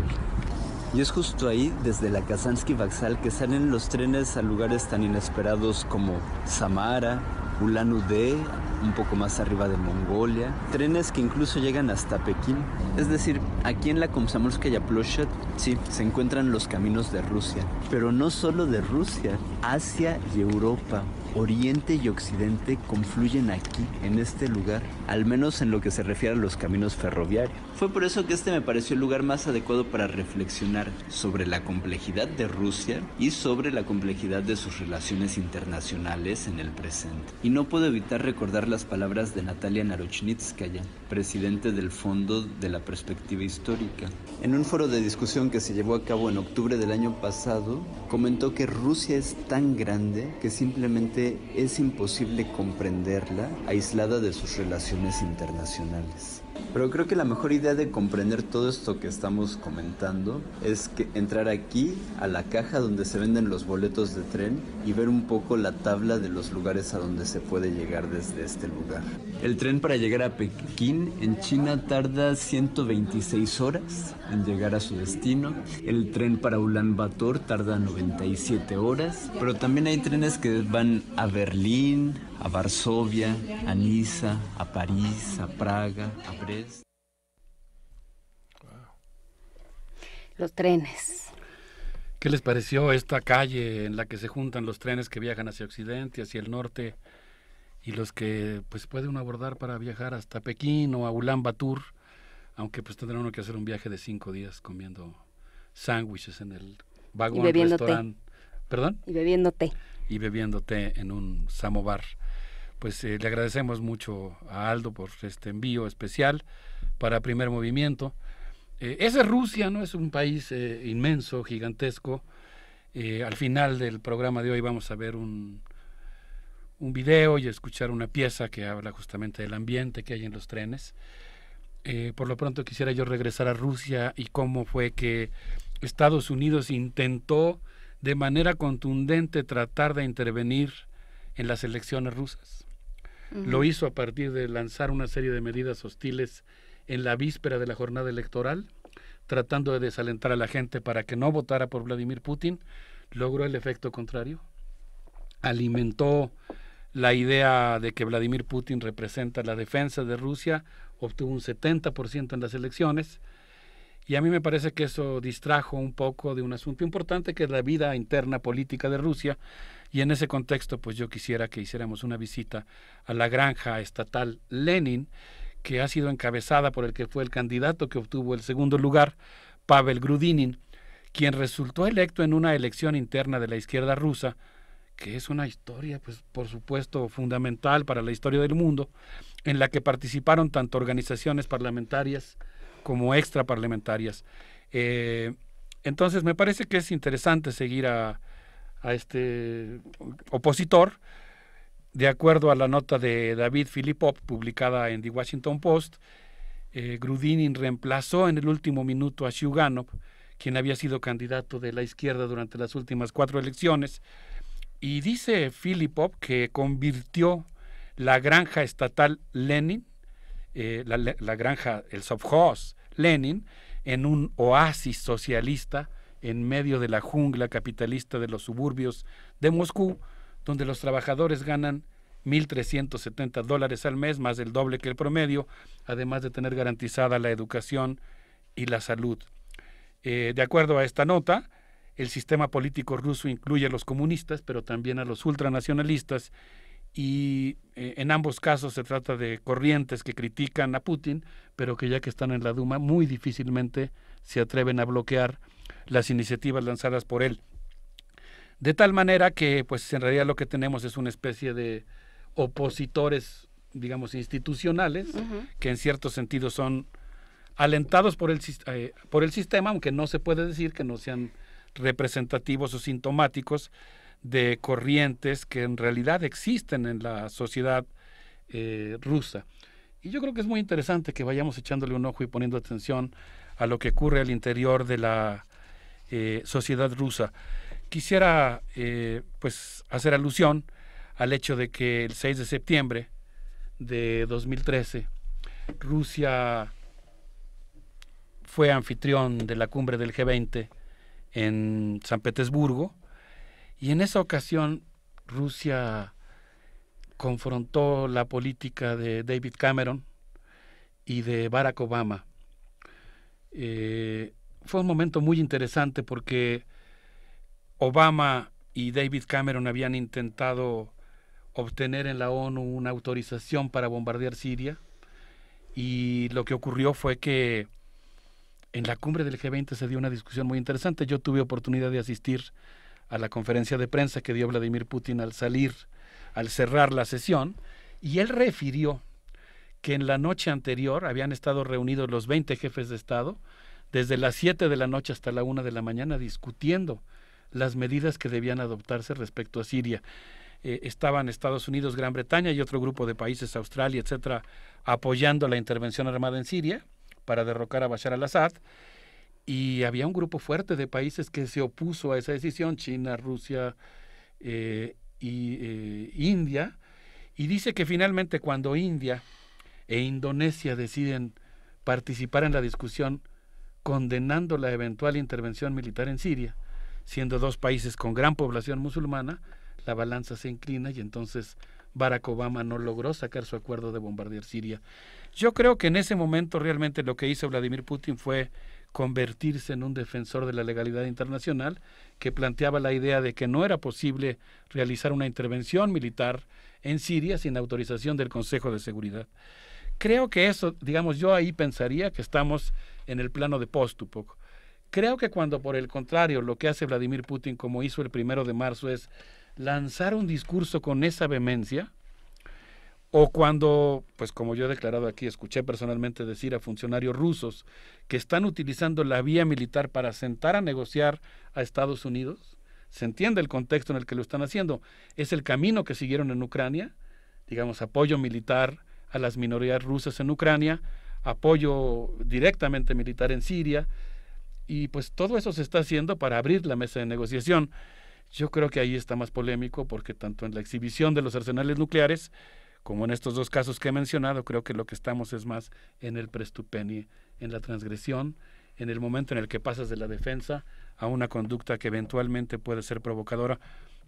Y es justo ahí, desde la Kazansky Vokzal, que salen los trenes a lugares tan inesperados como Samara, Ulan-Ude, un poco más arriba de Mongolia, trenes que incluso llegan hasta Pekín. Es decir, aquí en la Komsomolskaya Ploshad, sí, se encuentran los caminos de Rusia, pero no solo de Rusia, Asia y Europa, Oriente y Occidente confluyen aquí, en este lugar, al menos en lo que se refiere a los caminos ferroviarios. Fue por eso que este me pareció el lugar más adecuado para reflexionar sobre la complejidad de Rusia y sobre la complejidad de sus relaciones internacionales en el presente. Y no puedo evitar recordar las palabras de Natalia Narochnitskaya, presidente del Fondo de la Perspectiva Histórica. En un foro de discusión que se llevó a cabo en octubre del año pasado, comentó que Rusia es tan grande que simplemente es imposible comprenderla aislada de sus relaciones internacionales. Pero creo que la mejor idea de comprender todo esto que estamos comentando es que entrar aquí a la caja donde se venden los boletos de tren y ver un poco la tabla de los lugares a donde se puede llegar desde este lugar. El tren para llegar a Pekín en China tarda 126 horas en llegar a su destino. El tren para Ulan Bator tarda 97 horas, pero también hay trenes que van a Berlín, a Varsovia, a Niza, a París, a Praga, a Brest. Los trenes. ¿Qué les pareció esta calle en la que se juntan los trenes que viajan hacia Occidente, hacia el norte, y los que pues puede uno abordar para viajar hasta Pekín o a Ulan Bator, aunque pues tendrá uno que hacer un viaje de 5 días comiendo sándwiches en el vagón restaurante. ¿Perdón? Y bebiendo té. Y bebiendo té en un samovar. Pues le agradecemos mucho a Aldo por este envío especial para Primer Movimiento. Esa es Rusia, ¿no? Es un país inmenso, gigantesco. Al final del programa de hoy vamos a ver un video y escuchar una pieza que habla justamente del ambiente que hay en los trenes. Por lo pronto quisiera yo regresar a Rusia y cómo fue que Estados Unidos intentó de manera contundente tratar de intervenir en las elecciones rusas. Lo hizo a partir de lanzar una serie de medidas hostiles en la víspera de la jornada electoral, tratando de desalentar a la gente para que no votara por Vladimir Putin. Logró el efecto contrario. Alimentó la idea de que Vladimir Putin representa la defensa de Rusia, obtuvo un 70% en las elecciones, y a mí me parece que eso distrajo un poco de un asunto importante que es la vida interna política de Rusia, y en ese contexto pues yo quisiera que hiciéramos una visita a la granja estatal Lenin, que ha sido encabezada por el que fue el candidato que obtuvo el segundo lugar, Pavel Grudinin, quien resultó electo en una elección interna de la izquierda rusa, que es una historia, pues por supuesto, fundamental para la historia del mundo, en la que participaron tanto organizaciones parlamentarias como extraparlamentarias. Entonces me parece que es interesante seguir a este opositor. De acuerdo a la nota de David Filipov publicada en The Washington Post, Grudinin reemplazó en el último minuto a Shuganov, quien había sido candidato de la izquierda durante las últimas 4 elecciones, y dice Filipov que convirtió la granja estatal Lenin, la granja, el Sovkhoz Lenin, en un oasis socialista en medio de la jungla capitalista de los suburbios de Moscú, donde los trabajadores ganan $1,370 al mes, más del doble que el promedio, además de tener garantizada la educación y la salud. De acuerdo a esta nota, el sistema político ruso incluye a los comunistas, pero también a los ultranacionalistas, y en ambos casos se trata de corrientes que critican a Putin, pero que ya que están en la Duma muy difícilmente se atreven a bloquear las iniciativas lanzadas por él. De tal manera que pues en realidad lo que tenemos es una especie de opositores, digamos, institucionales, que en cierto sentido son alentados por el sistema, aunque no se puede decir que no sean representativos o sintomáticos de corrientes que en realidad existen en la sociedad rusa. Y yo creo que es muy interesante que vayamos echándole un ojo y poniendo atención a lo que ocurre al interior de la sociedad rusa. Quisiera pues hacer alusión al hecho de que el 6 de septiembre de 2013 Rusia fue anfitrión de la cumbre del G20 en San Petersburgo, y en esa ocasión Rusia confrontó la política de David Cameron y de Barack Obama. Fue un momento muy interesante porque Obama y David Cameron habían intentado obtener en la ONU una autorización para bombardear Siria, y lo que ocurrió fue que en la cumbre del G20 se dio una discusión muy interesante. Yo tuve oportunidad de asistir a la conferencia de prensa que dio Vladimir Putin al cerrar la sesión, y él refirió que en la noche anterior habían estado reunidos los 20 jefes de Estado desde las 7 de la noche hasta la 1 de la mañana discutiendo las medidas que debían adoptarse respecto a Siria. estaban Estados Unidos, Gran Bretaña y otro grupo de países, Australia, etcétera, apoyando la intervención armada en Siria para derrocar a Bashar al-Assad, y había un grupo fuerte de países que se opuso a esa decisión, China, Rusia y India, y dice que finalmente cuando India e Indonesia deciden participar en la discusión condenando la eventual intervención militar en Siria, siendo dos países con gran población musulmana, la balanza se inclina y entonces Barack Obama no logró sacar su acuerdo de bombardear Siria. Yo creo que en ese momento realmente lo que hizo Vladimir Putin fue convertirse en un defensor de la legalidad internacional, que planteaba la idea de que no era posible realizar una intervención militar en Siria sin autorización del Consejo de Seguridad. Creo que eso, digamos, yo ahí pensaría que estamos en el plano de post-Tupok. Creo que cuando, por el contrario, lo que hace Vladimir Putin, como hizo el 1 de marzo, es lanzar un discurso con esa vehemencia, o cuando, pues como yo he declarado aquí, escuché personalmente decir a funcionarios rusos que están utilizando la vía militar para sentar a negociar a Estados Unidos, se entiende el contexto en el que lo están haciendo. Es el camino que siguieron en Ucrania, digamos, apoyo militar a las minorías rusas en Ucrania, apoyo directamente militar en Siria, y pues todo eso se está haciendo para abrir la mesa de negociación. Yo creo que ahí está más polémico, porque tanto en la exhibición de los arsenales nucleares como en estos dos casos que he mencionado, creo que lo que estamos es más en el prestupeni, en la transgresión, en el momento en el que pasas de la defensa a una conducta que eventualmente puede ser provocadora.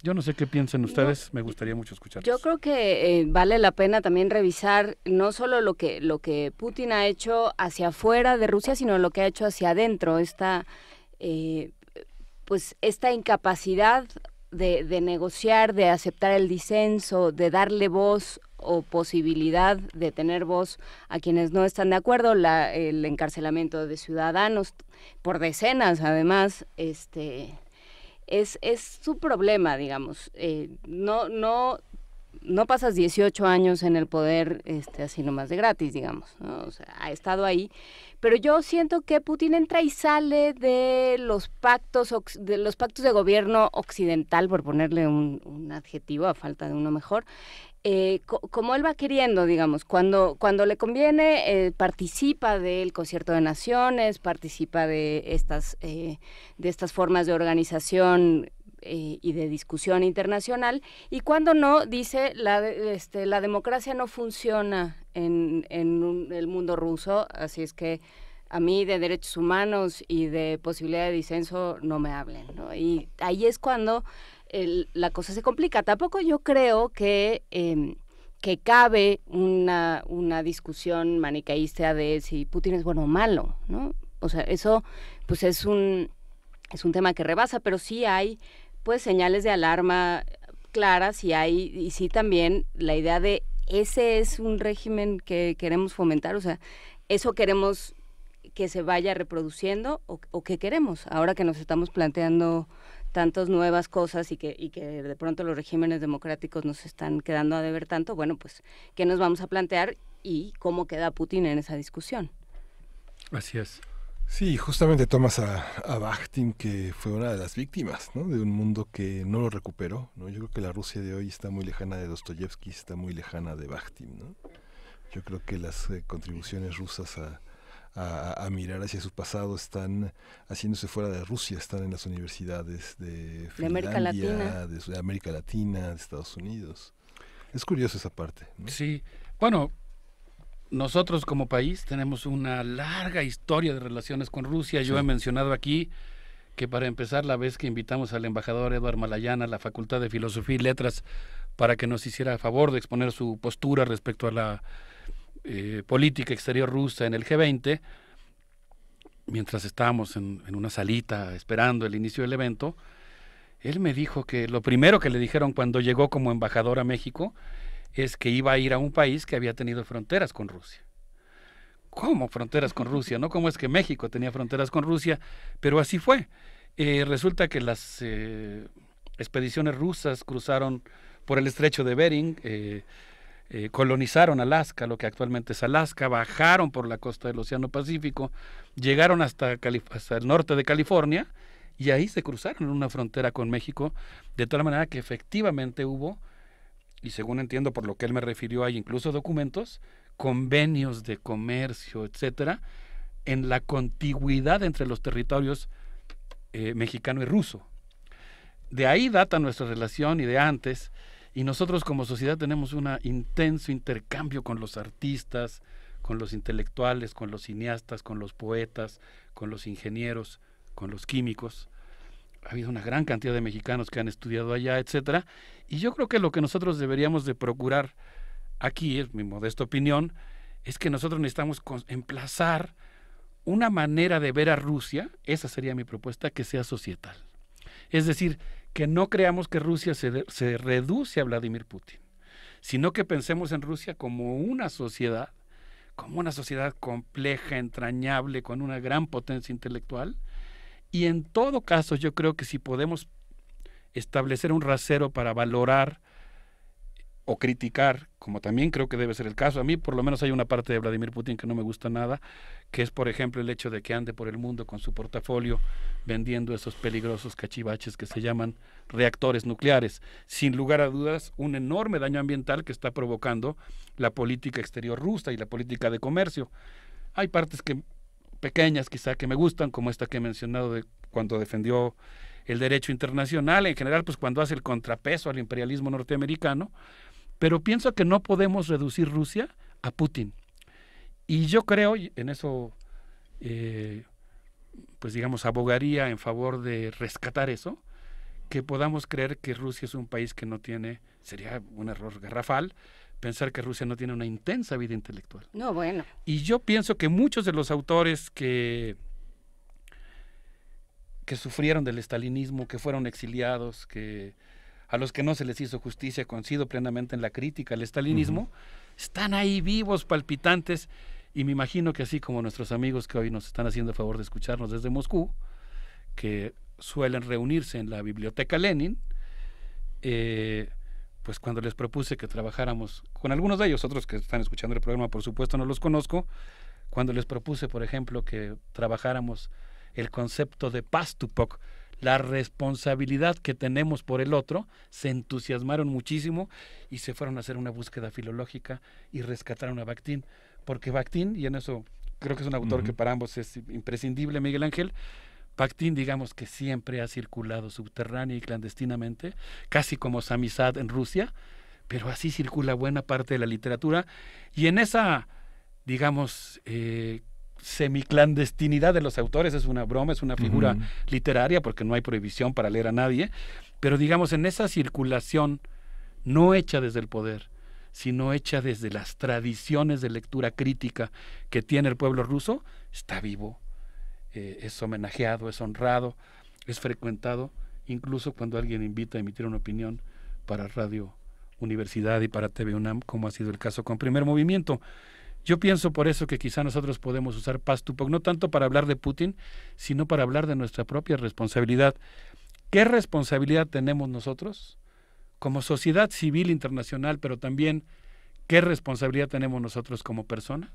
Yo no sé qué piensan ustedes, me gustaría mucho escucharlos. Yo creo que vale la pena también revisar no solo lo que Putin ha hecho hacia afuera de Rusia, sino lo que ha hecho hacia adentro, esta incapacidad de negociar, de aceptar el disenso, de darle voz o posibilidad de tener voz a quienes no están de acuerdo, el encarcelamiento de ciudadanos por decenas, además, es su problema, digamos. No pasas 18 años en el poder así nomás de gratis, digamos, ¿no? O sea, ha estado ahí, pero yo siento que Putin entra y sale de los pactos de gobierno occidental, por ponerle un adjetivo a falta de uno mejor, como él va queriendo, digamos. Cuando le conviene, participa del Concierto de Naciones, participa de estas formas de organización y de discusión internacional, y cuando no, dice la democracia no funciona en el mundo ruso, así es que a mí de derechos humanos y de posibilidad de disenso no me hablen, ¿no? Y ahí es cuando la cosa se complica. Tampoco yo creo que cabe una discusión maniqueísta de si Putin es bueno o malo, ¿no? O sea, eso pues es un tema que rebasa, pero sí hay pues señales de alarma claras, y sí también la idea de ese es un régimen que queremos fomentar, o sea, eso queremos que se vaya reproduciendo, o qué queremos ahora que nos estamos planteando tantas nuevas cosas y que de pronto los regímenes democráticos nos están quedando a deber tanto. Bueno, pues, ¿qué nos vamos a plantear y cómo queda Putin en esa discusión? Así es. Sí, justamente tomas a Bakhtin, que fue una de las víctimas, ¿no?, de un mundo que no lo recuperó, ¿no? Yo creo que la Rusia de hoy está muy lejana de Dostoyevsky, está muy lejana de Bakhtin, ¿no? Yo creo que las contribuciones rusas a mirar hacia su pasado están haciéndose fuera de Rusia, están en las universidades de Finlandia, de América Latina, de Estados Unidos. Es curioso esa parte, ¿no? Sí, bueno, nosotros como país tenemos una larga historia de relaciones con Rusia. Yo he mencionado aquí que, para empezar, la vez que invitamos al embajador Eduard Malayan a la Facultad de Filosofía y Letras para que nos hiciera favor de exponer su postura respecto a la política exterior rusa en el G20, mientras estábamos en una salita esperando el inicio del evento, él me dijo que lo primero que le dijeron cuando llegó como embajador a México es que iba a ir a un país que había tenido fronteras con Rusia. ¿Cómo fronteras con Rusia? ¿No? ¿Cómo es que México tenía fronteras con Rusia? Pero así fue. Resulta que las expediciones rusas cruzaron por el estrecho de Bering, colonizaron Alaska, lo que actualmente es Alaska, bajaron por la costa del Océano Pacífico, llegaron hasta el norte de California, y ahí se cruzaron en una frontera con México, de tal manera que efectivamente hubo y según entiendo por lo que él me refirió, hay incluso documentos, convenios de comercio, etcétera, en la contigüidad entre los territorios mexicano y ruso. De ahí data nuestra relación y de antes, y nosotros como sociedad tenemos un intenso intercambio con los artistas, con los intelectuales, con los cineastas, con los poetas, con los ingenieros, con los químicos. Ha habido una gran cantidad de mexicanos que han estudiado allá, etcétera, y yo creo que lo que nosotros deberíamos de procurar aquí, es mi modesta opinión, es que nosotros necesitamos emplazar una manera de ver a Rusia, esa sería mi propuesta, que sea societal. Es decir, que no creamos que Rusia se reduce a Vladimir Putin, sino que pensemos en Rusia como una sociedad compleja, entrañable, con una gran potencia intelectual, y en todo caso yo creo que si podemos establecer un rasero para valorar o criticar, como también creo que debe ser el caso, a mí por lo menos hay una parte de Vladimir Putin que no me gusta nada, que es por ejemplo el hecho de que ande por el mundo con su portafolio vendiendo esos peligrosos cachivaches que se llaman reactores nucleares. Sin lugar a dudas, un enorme daño ambiental que está provocando la política exterior rusa y la política de comercio. Hay partes pequeñas quizá que me gustan, como esta que he mencionado de cuando defendió el derecho internacional, en general pues cuando hace el contrapeso al imperialismo norteamericano, pero pienso que no podemos reducir Rusia a Putin. Y yo creo, y en eso, pues digamos, abogaría en favor de rescatar eso, que podamos creer que Rusia es un país que no tiene, sería un error garrafal, pensar que Rusia no tiene una intensa vida intelectual. No, bueno. Y yo pienso que muchos de los autores que sufrieron del estalinismo, que fueron exiliados, a los que no se les hizo justicia, coincido plenamente en la crítica al estalinismo, están ahí vivos, palpitantes, y me imagino que así como nuestros amigos que hoy nos están haciendo el favor de escucharnos desde Moscú, que suelen reunirse en la biblioteca Lenin, pues cuando les propuse que trabajáramos con algunos de ellos, otros que están escuchando el programa por supuesto no los conozco, cuando les propuse por ejemplo que trabajáramos el concepto de Pastupok, la responsabilidad que tenemos por el otro, se entusiasmaron muchísimo y se fueron a hacer una búsqueda filológica y rescataron a Bakhtin, porque Bakhtin, y en eso creo que es un autor que para ambos es imprescindible, Miguel Ángel, Bakhtin digamos que siempre ha circulado subterránea y clandestinamente, casi como Samizad en Rusia, pero así circula buena parte de la literatura, y en esa, digamos, semiclandestinidad de los autores, es una broma, es una figura literaria porque no hay prohibición para leer a nadie, pero digamos en esa circulación no hecha desde el poder, sino hecha desde las tradiciones de lectura crítica que tiene el pueblo ruso, está vivo, es homenajeado, es honrado, es frecuentado, incluso cuando alguien invita a emitir una opinión para Radio Universidad y para TV UNAM, como ha sido el caso con Primer Movimiento. Yo pienso por eso que quizá nosotros podemos usar Pastupok no tanto para hablar de Putin, sino para hablar de nuestra propia responsabilidad. ¿Qué responsabilidad tenemos nosotros como sociedad civil internacional, pero también qué responsabilidad tenemos nosotros como personas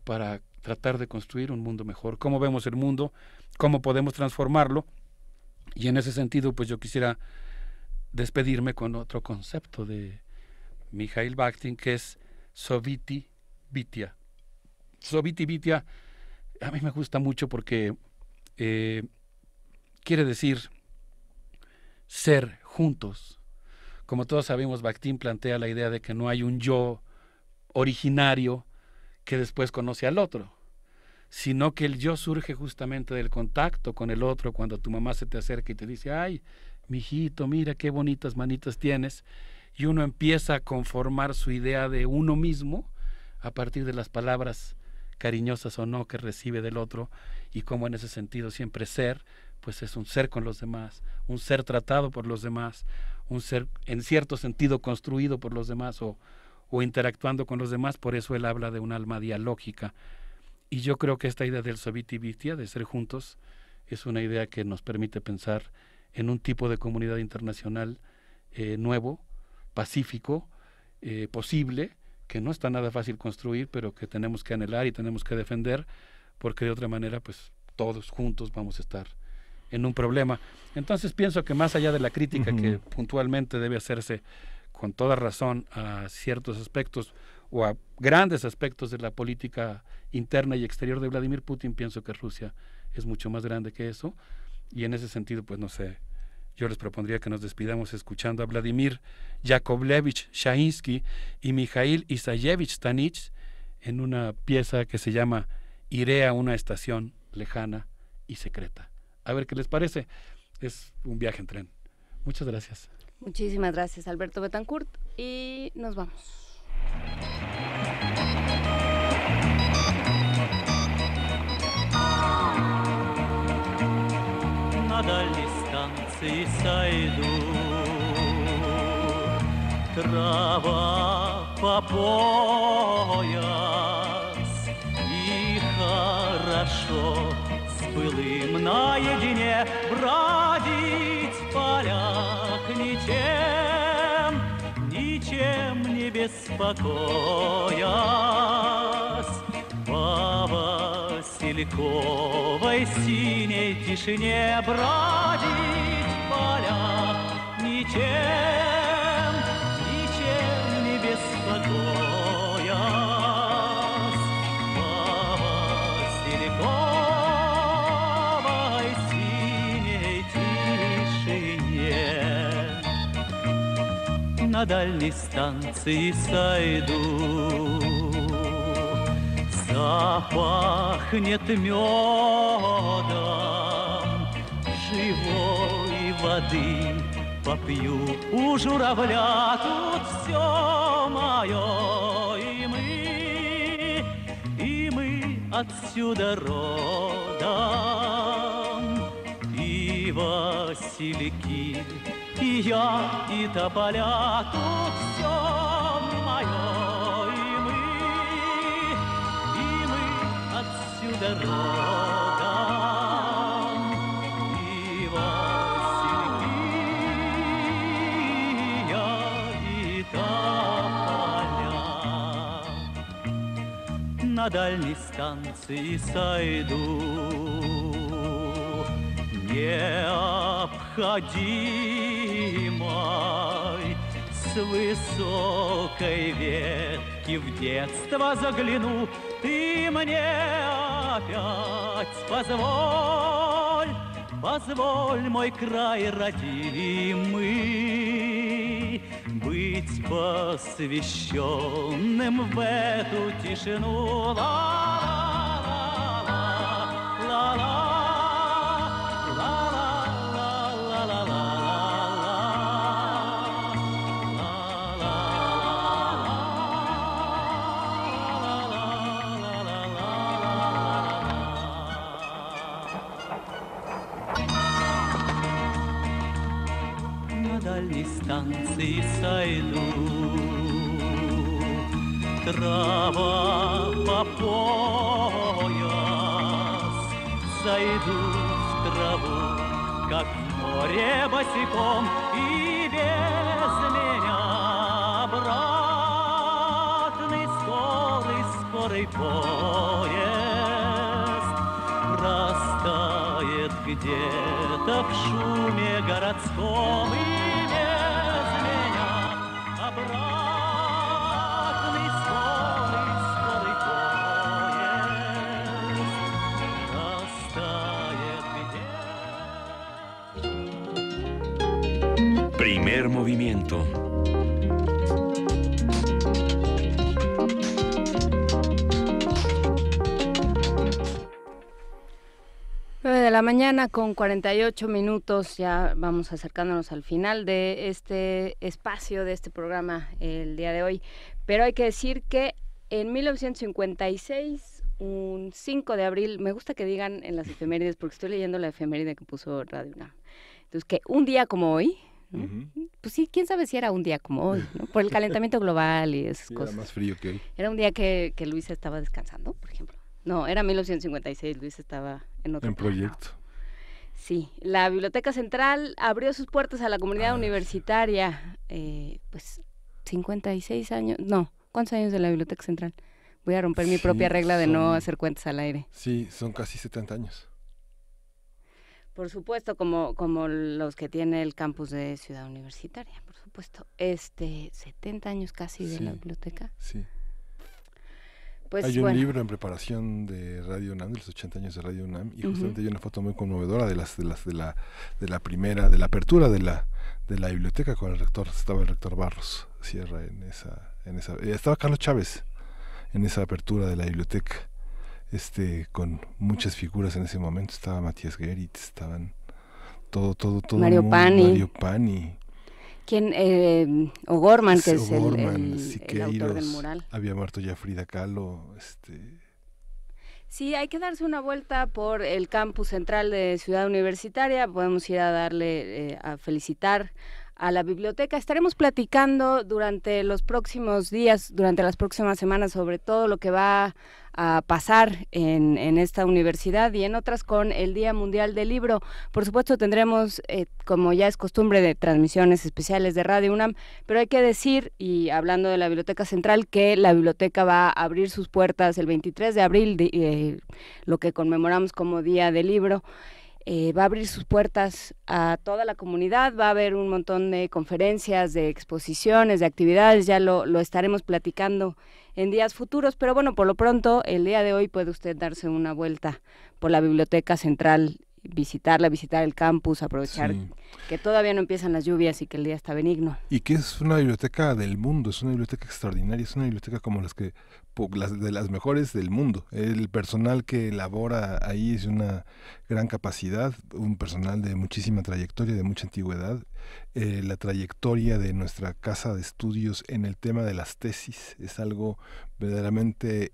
para tratar de construir un mundo mejor? ¿Cómo vemos el mundo? ¿Cómo podemos transformarlo? Y en ese sentido, pues yo quisiera despedirme con otro concepto de Mikhail Bakhtin, que es Soviti Vitia. Soviti Vitia a mí me gusta mucho porque quiere decir ser juntos. Como todos sabemos, Bakhtin plantea la idea de que no hay un yo originario que después conoce al otro, sino que el yo surge justamente del contacto con el otro, cuando tu mamá se te acerca y te dice, ay, mijito, mira qué bonitas manitas tienes, y uno empieza a conformar su idea de uno mismo a partir de las palabras cariñosas o no que recibe del otro, y como en ese sentido siempre ser, pues es un ser con los demás, un ser tratado por los demás, un ser en cierto sentido construido por los demás o interactuando con los demás. Por eso él habla de un alma dialógica, y yo creo que esta idea del Soviti Vitia, de ser juntos, es una idea que nos permite pensar en un tipo de comunidad internacional nuevo, pacífico, posible, que no está nada fácil construir, pero que tenemos que anhelar y tenemos que defender, porque de otra manera, pues todos juntos vamos a estar en un problema. Entonces pienso que más allá de la crítica que puntualmente debe hacerse con toda razón a ciertos aspectos o a grandes aspectos de la política interna y exterior de Vladimir Putin, pienso que Rusia es mucho más grande que eso, y en ese sentido, pues no sé, yo les propondría que nos despidamos escuchando a Vladimir Yakovlevich Shainsky y Mikhail Isayevich Stanich en una pieza que se llama Iré a una estación lejana y secreta. A ver qué les parece. Es un viaje en tren. Muchas gracias. Muchísimas gracias, Alberto Betancourt, y nos vamos. На дальней станции сойду, трава по пояс, и хорошо с былым наедине бродить в полях, ничем не беспокоясь. По васильковой синей тишине бродить в полях, ничем не беспокоясь. По васильковой синей тишине на дальней станции сойду. Запахнет медом живой воды, попью у журавля тут все мое, и мы отсюда родом, и васильки, и я, и тополя, тут все мое. Родом, и васильки, я, и тополя. На дальней станции сойду, необходимой с высокой ветки в детство загляну. Ты мне опять позволь, мой край родимый, быть посвященным в эту тишину. Станции сойду, трава по пояс, зайду в траву, как в море босиком, и без меня обратный скорый поезд растает где-то в шуме городском, и обратный скорый поезд растает где. Primer movimiento. De la mañana con 48 minutos, ya vamos acercándonos al final de este espacio, de este programa el día de hoy, pero hay que decir que en 1956, un 5 de abril, me gusta que digan en las efemérides, porque estoy leyendo la efeméride que puso Radio UNAM, entonces que un día como hoy, ¿no? Pues sí, quién sabe si era un día como hoy, ¿no? Por el calentamiento global y esas cosas. Era más frío que hoy. Era un día que Luisa estaba descansando, por ejemplo. No, era 1956, Luis estaba en otro proyecto. Sí, la Biblioteca Central abrió sus puertas a la comunidad universitaria, pues 56 años, no, ¿cuántos años de la Biblioteca Central? Voy a romper mi propia regla de no hacer cuentas al aire. Sí, son casi 70 años. Por supuesto, como los que tiene el campus de Ciudad Universitaria, por supuesto. 70 años casi de la biblioteca. Sí. Pues, hay un libro en preparación de Radio UNAM, de los 80 años de Radio UNAM, y justamente hay una foto muy conmovedora de la primera, de la apertura de la biblioteca con el rector. Estaba el rector Barros Sierra en esa estaba Carlos Chávez en esa apertura de la biblioteca, con muchas figuras en ese momento. Estaba Matías Geritz, estaban todo Mario Pani. ¿Quién? O'Gorman, que es el autor del mural. Había muerto ya Frida Kahlo. Sí, hay que darse una vuelta por el campus central de Ciudad Universitaria. Podemos ir a darle, a felicitar a la biblioteca. Estaremos platicando durante los próximos días, durante las próximas semanas, sobre todo lo que va a pasar en esta universidad y en otras con el Día Mundial del Libro. Por supuesto tendremos, como ya es costumbre, de transmisiones especiales de Radio UNAM, pero hay que decir, y hablando de la Biblioteca Central, que la biblioteca va a abrir sus puertas el 23 de abril, lo que conmemoramos como Día del Libro. Va a abrir sus puertas a toda la comunidad, va a haber un montón de conferencias, de exposiciones, de actividades, ya lo estaremos platicando en días futuros, pero bueno, por lo pronto, el día de hoy puede usted darse una vuelta por la Biblioteca Central, visitar el campus, aprovechar que todavía no empiezan las lluvias y que el día está benigno. Y que es una biblioteca del mundo, es una biblioteca extraordinaria, es una biblioteca como de las mejores del mundo. El personal que labora ahí es una gran capacidad, un personal de muchísima trayectoria, de mucha antigüedad. La trayectoria de nuestra casa de estudios en el tema de las tesis es algo verdaderamente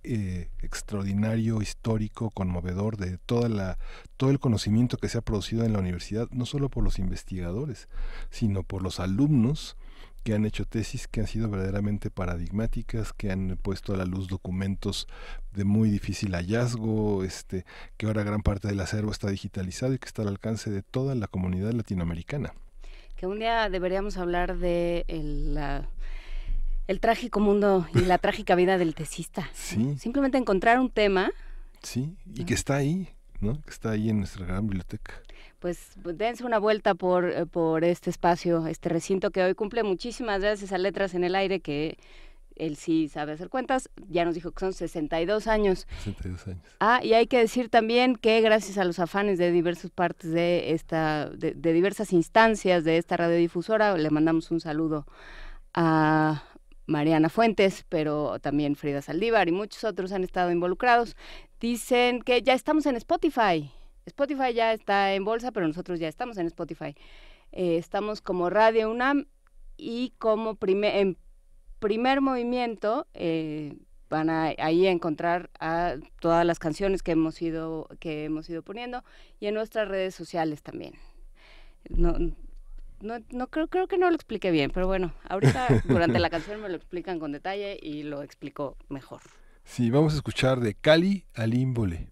extraordinario, histórico, conmovedor, de todo el conocimiento que se ha producido en la universidad, no solo por los investigadores, sino por los alumnos que han hecho tesis que han sido verdaderamente paradigmáticas, que han puesto a la luz documentos de muy difícil hallazgo, que ahora gran parte del acervo está digitalizado y que está al alcance de toda la comunidad latinoamericana. Que un día deberíamos hablar de el trágico mundo y la trágica vida del tesista. Sí. Simplemente encontrar un tema. Sí, y que está ahí, ¿no? Que está ahí en nuestra gran biblioteca. Pues dense una vuelta por este espacio, este recinto que hoy cumple muchísimas gracias a Letras en el Aire, que él sí sabe hacer cuentas, ya nos dijo que son 62 años. 62 años. Y hay que decir también que gracias a los afanes de diversas partes de diversas instancias de esta radiodifusora, le mandamos un saludo a Mariana Fuentes, pero también Frida Saldívar y muchos otros han estado involucrados. Dicen que ya estamos en Spotify. Spotify ya está en bolsa, pero nosotros ya estamos en Spotify. Estamos como Radio UNAM y como en Primer Movimiento. Van a ahí encontrar a todas las canciones que hemos ido poniendo y en nuestras redes sociales también. No creo que no lo expliqué bien, pero bueno, ahorita durante la canción me lo explican con detalle y lo explico mejor. Sí, vamos a escuchar de Cali a Limbole.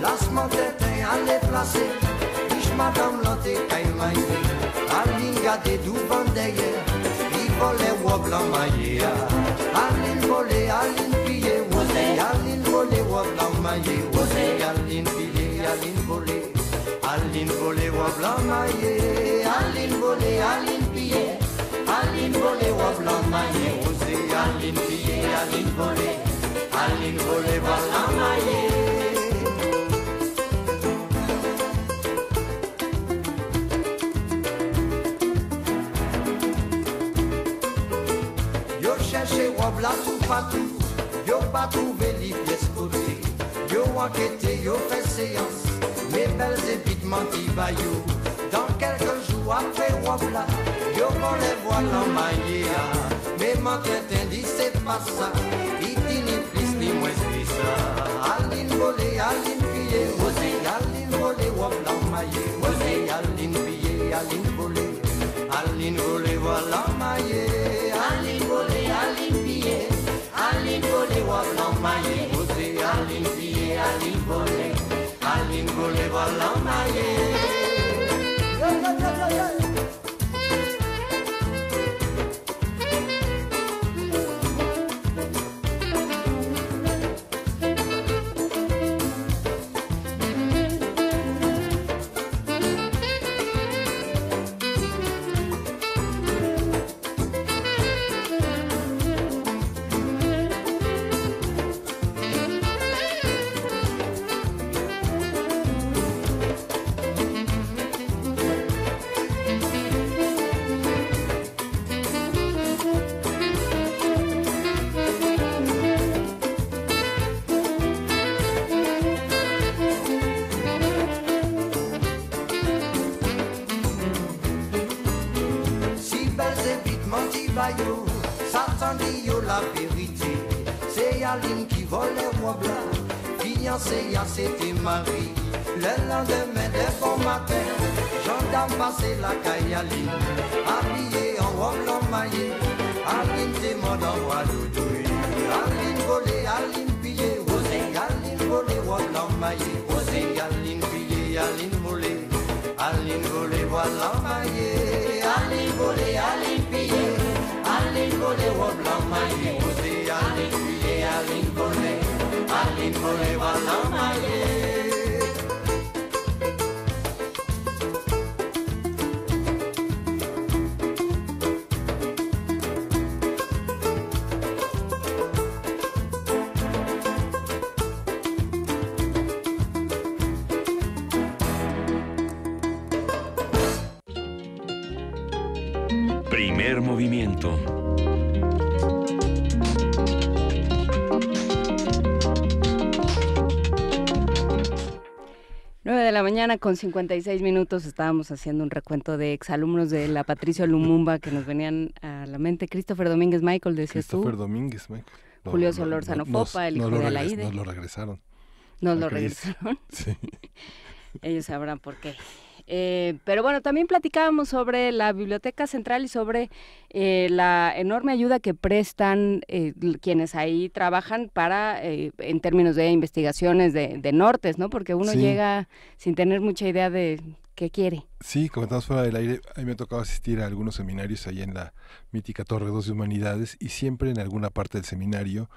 Las-moi t'éteindre à les placer. Ich madame l'anté caille maïe. Aline gâté du vent derrière. Il volait wop la maïe. Aline volé, Aline pillé. Aline volé wop la maïe. Aline pillé, Aline volé. Aline volé wop la maïe. Aline volé, Aline pillé. Aline volé wop la maïe. Aline pillé, Aline volé. Aline volé wop la maïe. La tout partout, yo pas trouvé les pièces côté. Yo enquêté, yo fait séance. Mes belles évitements qui baillot. Dans quelques jours après wabla, yo on les voit l'emmailler. Mais mon crétin dit c'est pas ça. Il dit ni plus ni moins que ça. Aline volé, Aline pillé. Aline volé wabla maillé. Aline pillé. Aline volée, voilà maillé. Aline volée, Aline pillée. Aline volée, voilà maillé. Osé, Aline pillée, Aline volée. Aline volée, voilà maillé. Aline qui vole les rois blancs, fiancée à c'était Marie. Le lendemain des bons matins, gendarme passait la caille Aline, habillée en robe l'emmaillée. Aline t'es mon endroit doudouille. Aline volée, Aline pillée, osé, Aline volée, robe l'emmaillée. Osé, Aline pillée, Aline volée. Aline volée, robe l'emmaillée. Aline volée, Aline pillée. Aline volée, robe l'emmaillée. Osé, Aline pillée, Aline volée. Aline volée, robe l'emmaillée. Primer movimiento. De la mañana con 56 minutos estábamos haciendo un recuento de exalumnos de la Patricio Lumumba que nos venían a la mente. Christopher Domínguez Michael, decías tú. Christopher Domínguez Michael. Julio Solórzano Fopa, el hijo de Alaide. Nos lo regresaron. Nos lo regresaron. Sí. Ellos sabrán por qué. Pero bueno, también platicábamos sobre la Biblioteca Central y sobre la enorme ayuda que prestan quienes ahí trabajan para, en términos de investigaciones de nortes, ¿no? Porque uno llega sin tener mucha idea de qué quiere. Sí, comentamos fuera del aire, a mí me ha tocado asistir a algunos seminarios ahí en la mítica Torre 2 de Humanidades y siempre en alguna parte del seminario,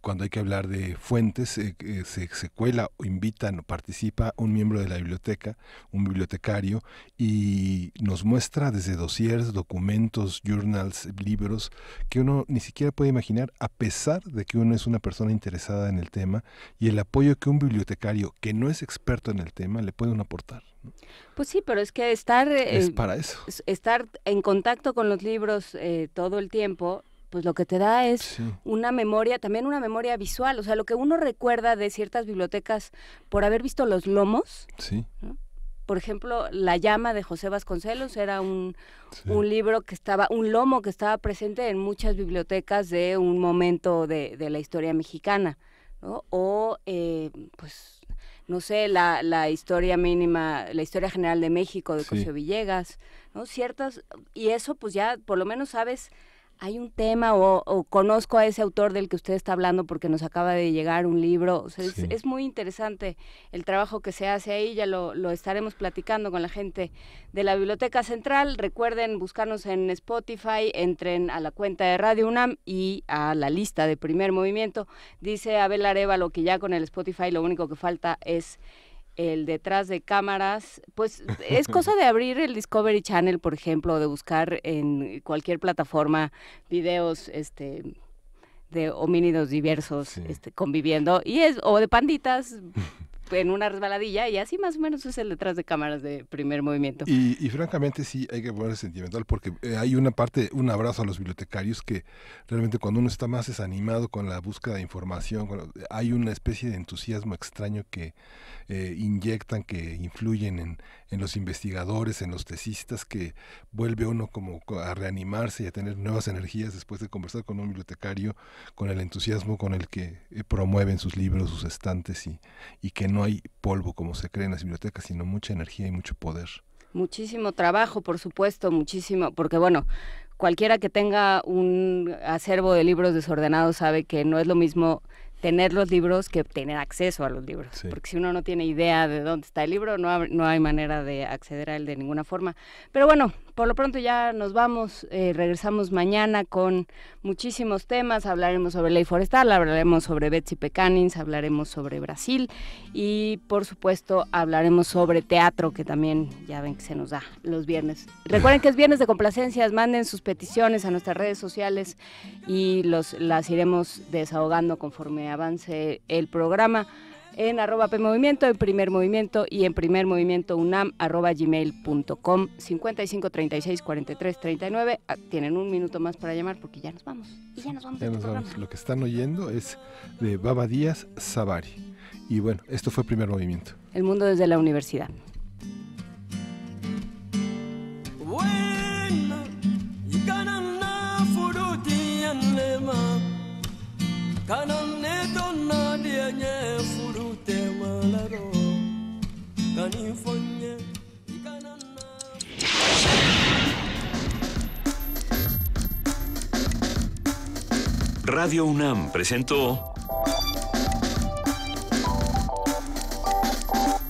cuando hay que hablar de fuentes, se cuela o invitan o participa un miembro de la biblioteca, un bibliotecario, y nos muestra desde dossiers, documentos, journals, libros, que uno ni siquiera puede imaginar, a pesar de que uno es una persona interesada en el tema, y el apoyo que un bibliotecario que no es experto en el tema le puede uno aportar, ¿no? Pues sí, pero es que estar es para eso. Estar en contacto con los libros todo el tiempo, pues lo que te da es una memoria, también una memoria visual, o sea, lo que uno recuerda de ciertas bibliotecas por haber visto los lomos, ¿no? Por ejemplo, La llama de José Vasconcelos era un libro que estaba, un lomo que estaba presente en muchas bibliotecas de un momento de la historia mexicana, ¿no? O pues no sé, la historia mínima, la historia general de México de Cosío Villegas, ¿no? Ciertas, y eso pues ya por lo menos sabes, hay un tema o conozco a ese autor del que usted está hablando porque nos acaba de llegar un libro, o sea, es muy interesante el trabajo que se hace ahí, ya lo estaremos platicando con la gente de la Biblioteca Central. Recuerden buscarnos en Spotify, entren a la cuenta de Radio UNAM y a la lista de Primer Movimiento. Dice Abel Arévalo que ya con el Spotify lo único que falta es el detrás de cámaras, pues es cosa de abrir el Discovery Channel, por ejemplo, de buscar en cualquier plataforma videos de homínidos diversos conviviendo, o de panditas en una resbaladilla, y así más o menos es el detrás de cámaras de Primer Movimiento. Y francamente sí hay que ponerse sentimental porque hay una parte, un abrazo a los bibliotecarios que realmente cuando uno está más desanimado con la búsqueda de información, hay una especie de entusiasmo extraño que inyectan, que influyen en los investigadores, en los tesistas, que vuelve uno como a reanimarse y a tener nuevas energías después de conversar con un bibliotecario, con el entusiasmo con el que promueven sus libros, sus estantes, y que no hay polvo como se cree en las bibliotecas, sino mucha energía y mucho poder. Muchísimo trabajo, por supuesto, muchísimo, porque bueno, cualquiera que tenga un acervo de libros desordenados sabe que no es lo mismo tener los libros que tener acceso a los libros, sí. Porque si uno no tiene idea de dónde está el libro, no hay manera de acceder a él de ninguna forma. Pero bueno, por lo pronto ya nos vamos, regresamos mañana con muchísimos temas, hablaremos sobre ley forestal, hablaremos sobre Betsy Pecanins, hablaremos sobre Brasil y por supuesto hablaremos sobre teatro, que también ya ven que se nos da los viernes. Recuerden que es viernes de complacencias, manden sus peticiones a nuestras redes sociales y las iremos desahogando conforme avance el programa en @PMovimiento, en Primer Movimiento y en primermovimientounam @gmail.com 55 36 43 39. Tienen un minuto más para llamar porque ya nos vamos. Y ya nos vamos. Lo que están oyendo es de Baba Díaz Zavari. Y bueno, esto fue Primer Movimiento. El mundo desde la universidad. Radio UNAM presentó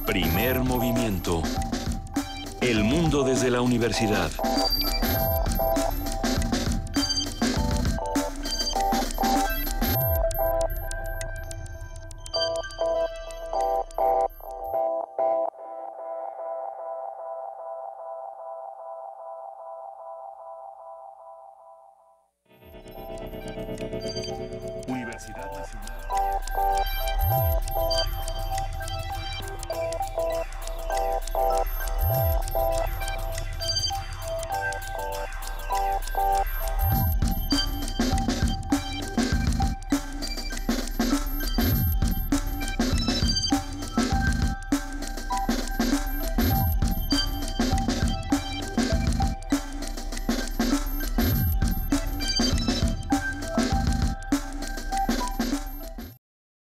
Primer Movimiento. El mundo desde la universidad.